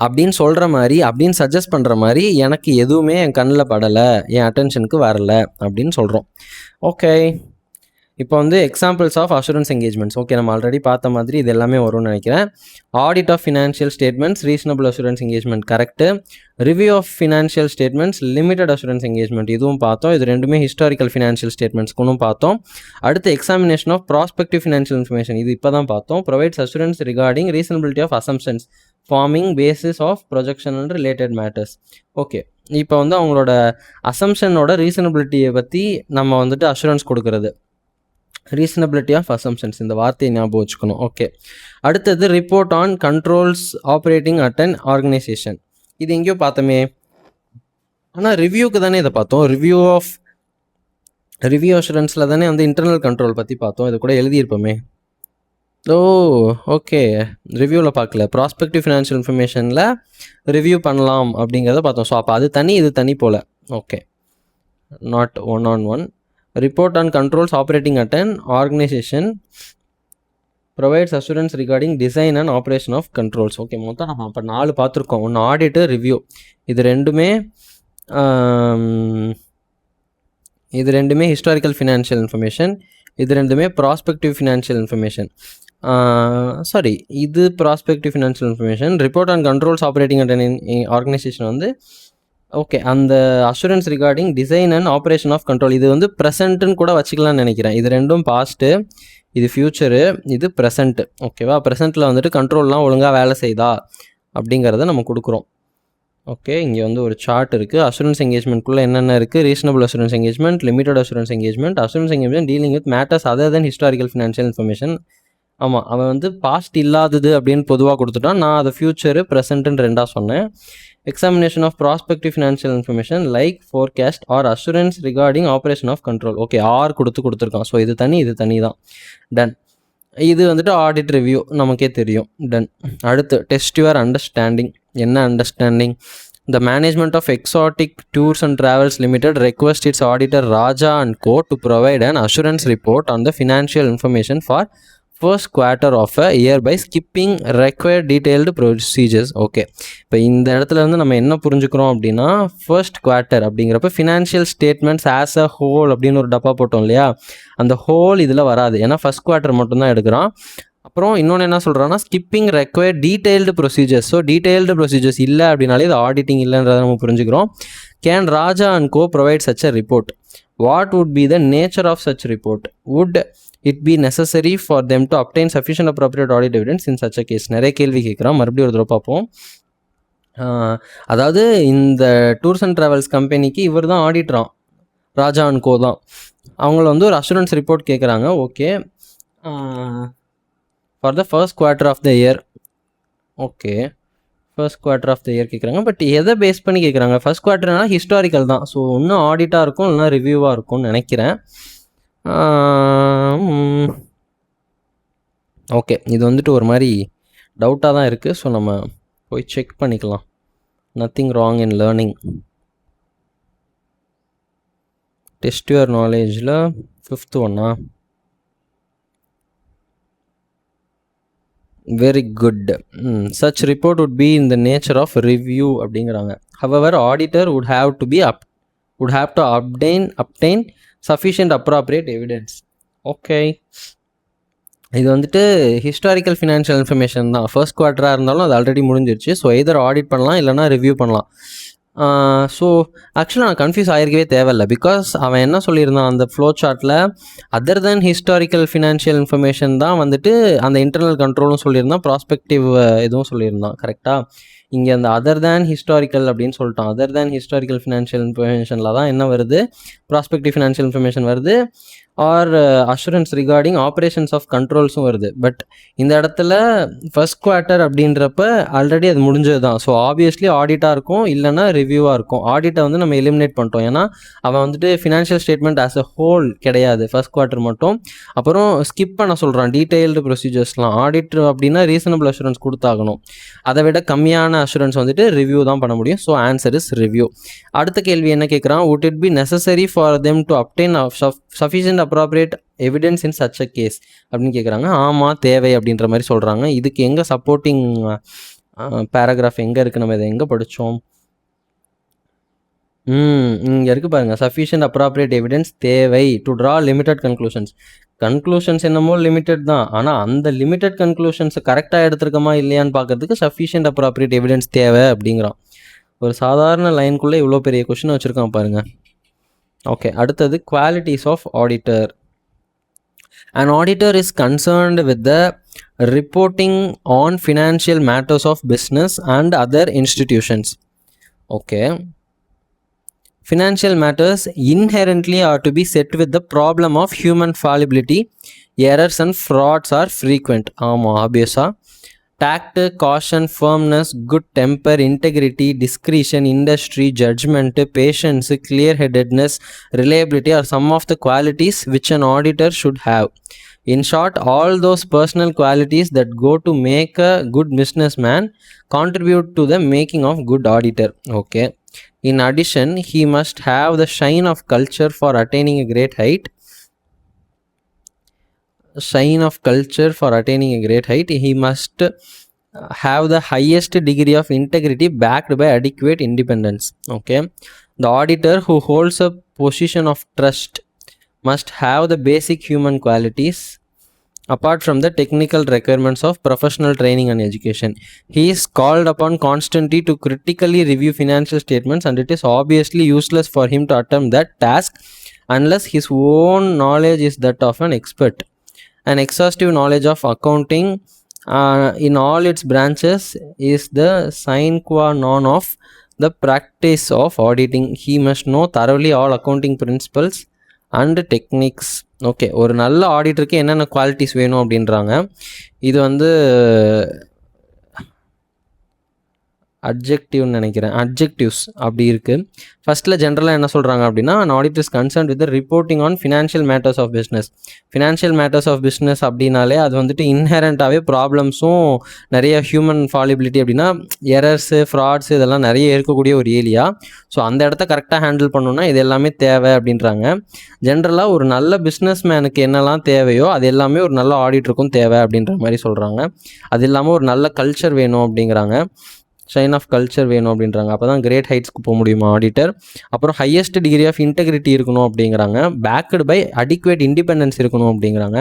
அப்படின்னு சொல்கிற மாதிரி அப்படின்னு சஜஸ்ட் பண்ணுற மாதிரி எனக்கு எதுவுமே என் கண்ணில் படலை, என் அட்டென்ஷனுக்கு வரலை அப்படின்னு சொல்கிறோம். ஓகே, இப்போ வந்து examples of assurance engagements. Okay, நம்ம ஆல்ரெடி பார்த்த மாதிரி இது எல்லாமே வரும்னு நினைக்கிறேன். Audit of financial statements, reasonable assurance engagement correct. Review of financial statements, limited assurance engagement இதுவும் பார்த்தோம். இது ரெண்டுமே ஹிஸ்டாரிக்கல் ஃபினான்ஷியல் ஸ்டேட்மெண்ட்ஸ்க்கும் பார்த்தோம். அடுத்து examination of prospective financial information, இது இப்போ தான் பார்த்தோம். Provides assurance regarding reasonability of assumptions forming basis of projection and related matters. Okay, இப்போ வந்து அவங்களோட அசம்ஷனோட ரீசனபிலிட்டியை பற்றி நம்ம வந்துட்டு அஷூரன்ஸ் கொடுக்கறது. ரீசனபிலிட்டி ஆஃப் அசம்ஷன்ஸ் இந்த வார்த்தையை ஞாபகம் வச்சுக்கணும். ஓகே, அடுத்தது report on controls operating at an organisation. இது எங்கேயோ பார்த்தோமே, ஆனால் ரிவ்யூக்கு தானே இதை பார்த்தோம். ரிவ்யூ அஷூரன்ஸில் தானே வந்து இன்டர்னல் கண்ட்ரோல் பற்றி பார்த்தோம். இது கூட எழுதியிருப்போமே. ஓ ஓகே, ரிவ்யூவில் பார்க்கல, ப்ராஸ்பெக்டிவ் ஃபினான்ஷியல் இன்ஃபர்மேஷனில் ரிவ்யூ பண்ணலாம் அப்படிங்கிறத பார்த்தோம். ஸோ அப்போ அது தனி இது தனி போல். Okay, not one. Report on controls operating at an organisation provides assurance regarding design and operation of controls. Okay, மொத்தம் நம்ம இப்போ 4 பார்த்துருக்கோம். ஒன்று ஆடிட்டு, ரிவ்யூ, இது ரெண்டுமே ஹிஸ்டாரிக்கல் ஃபினான்ஷியல் இன்ஃபர்மேஷன், இது ரெண்டுமே ப்ராஸ்பெக்டிவ் ஃபினான்ஷியல் இன்ஃபர்மேஷன். இது prospective financial information. Report on controls operating at an organisation வந்து ஓகே, அந்த assurance regarding design and operation of control இது வந்து ப்ரெசென்ட்டுன்னு கூட வச்சுக்கலாம்னு நினைக்கிறேன். இது ரெண்டும் பாஸ்ட்டு, இது ஃப்யூச்சரு, இது ப்ரெசென்ட்டு. ஓகேவா, ப்ரெசென்ட்டில் வந்துட்டு கண்ட்ரோல்லாம் ஒழுங்காக வேலை செய்தா அப்படிங்கிறத நம்ம கொடுக்குறோம். ஓகே, இங்கே வந்து ஒரு சார்ட் இருக்குது. அஷூரன்ஸ் என்கேஜ்மெண்ட்குள்ளே என்னென்ன இருக்குது? Reasonable assurance engagement, limited assurance engagement, assurance engagement dealing with matters other then historical financial information. ஆமாம், அவன் வந்து பாஸ்ட் இல்லாதது அப்படின்னு பொதுவாக கொடுத்துட்டான். நான் அதை ஃப்யூச்சரு ப்ரெசென்ட்டுன்னு 2ஆக சொன்னேன். Examination of prospective financial information like forecast or assurance regarding operation of control. Okay, கொடுத்துருக்கான். ஸோ இது தனி தான். டன். இது வந்துட்டு ஆடிட் ரிவ்யூ நமக்கே தெரியும். டன். அடுத்து டெஸ்ட் யுவர் அண்டர்ஸ்டாண்டிங். என்ன understanding? The management of Exotic Tours and Travels Limited requests its auditor Raja and Co. to provide an assurance report on the financial information for first quarter of a year by skipping required detailed procedures. Okay, இப்போ இந்த இடத்துல வந்து நம்ம என்ன புரிஞ்சுக்கிறோம் அப்படின்னா, first quarter அப்படிங்கிறப்ப financial statements as a whole அப்படின்னு ஒரு டப்பா போட்டோம் இல்லையா, அந்த ஹோல் இதில் வராது, ஏன்னா ஃபர்ஸ்ட் குவார்ட்டர் மட்டும்தான் எடுக்கிறான். அப்புறம் இன்னொன்று என்ன சொல்கிறான்னா, skipping required detailed procedures. So detailed procedures இல்லை அப்படின்னாலே இது ஆடிட்டிங் இல்லைன்றதை நம்ம புரிஞ்சுக்கிறோம். Can Raja and co provide such a report? What would be the nature of such report? Would it be necessary for them to obtain sufficient appropriate audit evidence in such a case? நிறைய கேள்வி கேட்குறான், மறுபடியும் ஒரு தடவை பார்ப்போம். அதாவது இந்த tours and travels கம்பெனிக்கு இவர் தான் ஆடிட்டரான், ராஜா அண்ட் கோ தான். அவங்கள வந்து ஒரு அஷூரன்ஸ் ரிப்போர்ட் கேட்குறாங்க. Okay, for the first quarter of the year. Okay, first quarter of the year கேட்குறாங்க. பட் எதை பேஸ் பண்ணி கேட்குறாங்க? ஃபர்ஸ்ட் குவார்ட்டர்னா ஹிஸ்டாரிக்கல் தான், ஸோ இன்னும் ஆடிட்டாக இருக்கும் இல்லைனா ரிவ்யூவாக இருக்கும்னு நினைக்கிறேன். ஓகே, இது வந்துட்டு ஒரு மாதிரி டவுட்டாக தான் இருக்குது, ஸோ நம்ம போய் செக் பண்ணிக்கலாம். Nothing wrong in learning. Test your நாலேஜில் 5th ஒன்னா? Very good. Such report would be in the nature of review அப்படிங்கிறாங்க. However auditor would have to obtain sufficient appropriate evidence. Okay, இது வந்துட்டு ஹிஸ்டாரிக்கல் ஃபினான்ஷியல் இன்ஃபர்மேஷன் தான். First குவார்ட்டராக இருந்தாலும் அது already முடிஞ்சிருச்சு. ஸோ எதர் ஆடிட் பண்ணலாம் இல்லைனா ரிவ்யூ பண்ணலாம். ஸோ ஆக்சுவலாக நான் கன்ஃபியூஸ் ஆகிருக்கவே தேவையில்லை. பிகாஸ் அவன் என்ன சொல்லியிருந்தான் அந்த ஃப்ளோ சார்ட்டில், அதர் தென் ஹிஸ்டாரிக்கல் ஃபினான்ஷியல் இன்ஃபர்மேஷன் தான் வந்துட்டு அந்த இன்டர்னல் கண்ட்ரோலும் சொல்லியிருந்தான், ப்ராஸ்பெக்டிவ் எதுவும் சொல்லியிருந்தான். கரெக்டாக இங்கே அந்த அதர் தேன் ஹிஸ்டாரிக்கல் அப்படின்னு சொல்லிட்டான். அதர் தேன் ஹிஸ்டாரிக்கல் ஃபினான்ஷியல் இன்ஃபர்மேஷனில் தான் என்ன வருது, ப்ராஸ்பெக்டிவ் ஃபினான்ஷியல் இன்ஃபர்மேஷன் வருது, or assurance regarding operations of கண்ட்ரோல்ஸும் வருது. பட் இந்த இடத்துல ஃபர்ஸ்ட் குவார்ட்டர் அப்படின்றப்ப ஆல்ரெடி அது முடிஞ்சது தான். ஸோ ஆப்வியஸ்லி ஆடிட்டாக இருக்கும் இல்லைனா ரிவ்யூவாக இருக்கும். ஆடிட்டை வந்து நம்ம எலிமினேட் பண்ணிட்டோம், ஏன்னா அவன் வந்துட்டு financial statement as a whole கிடையாது, ஃபர்ஸ்ட் குவார்ட்டர் மட்டும். அப்புறம் ஸ்கிப் பண்ண சொல்கிறான் டீட்டெயில்டு ப்ரொசீஜர்ஸ்லாம். ஆடிட் அப்படின்னா ரீசனபிள் அஷூரன்ஸ் கொடுத்தாகணும், அதை விட கம்மியான அஷூரன்ஸ் வந்துட்டு ரிவ்யூ தான் பண்ண முடியும். So answer is review. அடுத்த கேள்வி என்ன கேட்குறான், would it be necessary for them to obtain sufficient appropriate evidence in such a case அப்படின்னு கேட்குறாங்க. ஆமாம், தேவை அப்படின்ற மாதிரி சொல்கிறாங்க. இதுக்கு எங்கே சப்போர்ட்டிங் பேராகிராஃப் எங்கே இருக்குது, நம்ம இதை எங்கே படித்தோம்? இங்கே இருக்குது பாருங்கள், சஃபிஷியன்ட் அப்ராப்ரியேட் எவிடன்ஸ் தேவை டு ட்ரா லிமிட்டட் கன்க்ளூஷன்ஸ் என்னமோ லிமிட்டட் தான், ஆனால் அந்த லிமிட்டட் கன்க்ளூஷன்ஸை கரெக்டாக எடுத்துருக்கோமா இல்லையான்னு பார்க்கறதுக்கு சஃபிஷியன்ட் அப்ராப்ரியேட் எவிடன்ஸ் தேவை அப்படிங்கிறான். ஒரு சாதாரண லைனுக்குள்ளே இவ்வளோ பெரிய கொஷின் வச்சுருக்கான் பாருங்கள். ஓகே, அடுத்தது qualities of auditor. An auditor is concerned with the reporting on financial matters of business and other institutions. Okay. Financial matters inherently are to be set with the problem of human fallibility. Errors and frauds are frequent. Obviously. Tact, caution, firmness, good temper, integrity, discretion, industry, judgment, patience, clear-headedness, reliability are some of the qualities which an auditor should have. In short, all those personal qualities that go to make a good businessman contribute to the making of good auditor. Okay. In addition, he must have the shine of culture for attaining a great height. He must have the highest degree of integrity backed by adequate independence. Okay. The auditor who holds a position of trust must have the basic human qualities apart from the technical requirements of professional training and education. He is called upon constantly to critically review financial statements, and it is obviously useless for him to attempt that task unless his own knowledge is that of an expert. An exhaustive knowledge of accounting in all its branches is the sine qua non of the practice of auditing. He must know thoroughly all accounting principles and techniques. Okay, ஒரு நல்ல ஆடிட்டருக்கு என்னென்ன qualities வேணும் அப்படின்றாங்க. இது வந்து அட்ஜெக்டிவ்னு நினைக்கிறேன், adjectives அப்படி இருக்குது. ஃபஸ்ட்டில் ஜென்ரலாக என்ன சொல்கிறாங்க அப்படின்னா, an audit is concerned with the reporting on financial matters of business. Financial matters of business அப்படின்னாலே அது வந்துட்டு இன்ஹெரண்ட்டாகவே ப்ராப்ளம்ஸும் நிறைய ஹியூமன் ஃபாலிபிலிட்டி அப்படின்னா எரர்ஸு, ஃப்ராட்ஸு இதெல்லாம் நிறைய இருக்கக்கூடிய ஒரு ஏரியா. ஸோ அந்த இடத்த கரெக்டாக ஹேண்டில் பண்ணணுன்னா இது எல்லாமே தேவை அப்படின்றாங்க. ஜென்ரலாக ஒரு நல்ல பிஸ்னஸ் மேனுக்கு என்னெல்லாம் தேவையோ அது எல்லாமே ஒரு நல்ல ஆடிட்டருக்கும் தேவை அப்படின்ற மாதிரி சொல்கிறாங்க. அது இல்லாமல் ஒரு நல்ல கல்ச்சர் வேணும் அப்படிங்கிறாங்க, ஷைன் ஆஃப் கல்ச்சர் வேணும் அப்படின்றாங்க. அப்போ தான் கிரேட் ஹைட்ஸ்க்கு போக முடியுமா ஆடிட்டர். அப்புறம் ஹையஸ்ட் டிகிரி ஆஃப் இன்டெகிரிட்டி இருக்கணும் அப்படிங்கிறாங்க. பேக்டு பை அடிக்குவேட் இண்டிபெண்டன்ஸ் இருக்கணும் அப்படிங்கிறாங்க.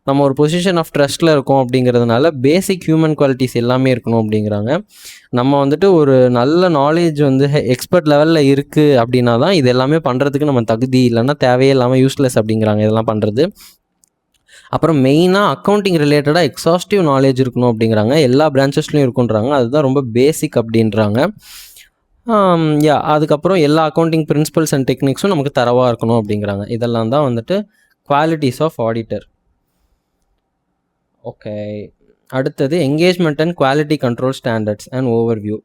நம்ம ஒரு பொசிஷன் ஆஃப் ட்ரஸ்ட்டில் இருக்கோம் அப்படிங்கிறதுனால பேசிக் ஹியூமன் குவாலிட்டிஸ் எல்லாமே இருக்கணும் அப்படிங்கிறாங்க. நம்ம வந்துட்டு ஒரு நல்ல நாலேஜ் வந்து எக்ஸ்பர்ட் லெவலில் இருக்குது அப்படின்னா தான் இது எல்லாமே பண்ணுறதுக்கு நம்ம தகுதி, இல்லைன்னா தேவையே இல்லாமல் யூஸ்லெஸ் அப்படிங்கிறாங்க இதெல்லாம் பண்ணுறது. அப்புறம் மெயினாக அக்கௌண்டிங் ரிலேட்டடாக எக்ஸாஸ்டிவ் நாலேஜ் இருக்கணும் அப்படிங்கிறாங்க. எல்லா பிரான்ச்சஸ்லையும் இருக்குன்றாங்க, அதுதான் ரொம்ப பேசிக் அப்படின்றாங்க. அதுக்கப்புறம் எல்லா அக்கௌண்டிங் பிரின்சிபல்ஸ் அண்ட் டெக்னிக்ஸும் நமக்கு தரவாக இருக்கணும் அப்படிங்கிறாங்க. இதெல்லாம் தான் வந்துட்டு குவாலிட்டிஸ் ஆஃப் ஆடிட்டர். ஓகே, அடுத்தது engagement and quality control standards and overview.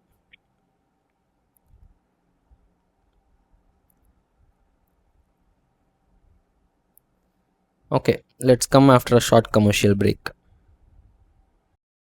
Okay, let's come after a short commercial break.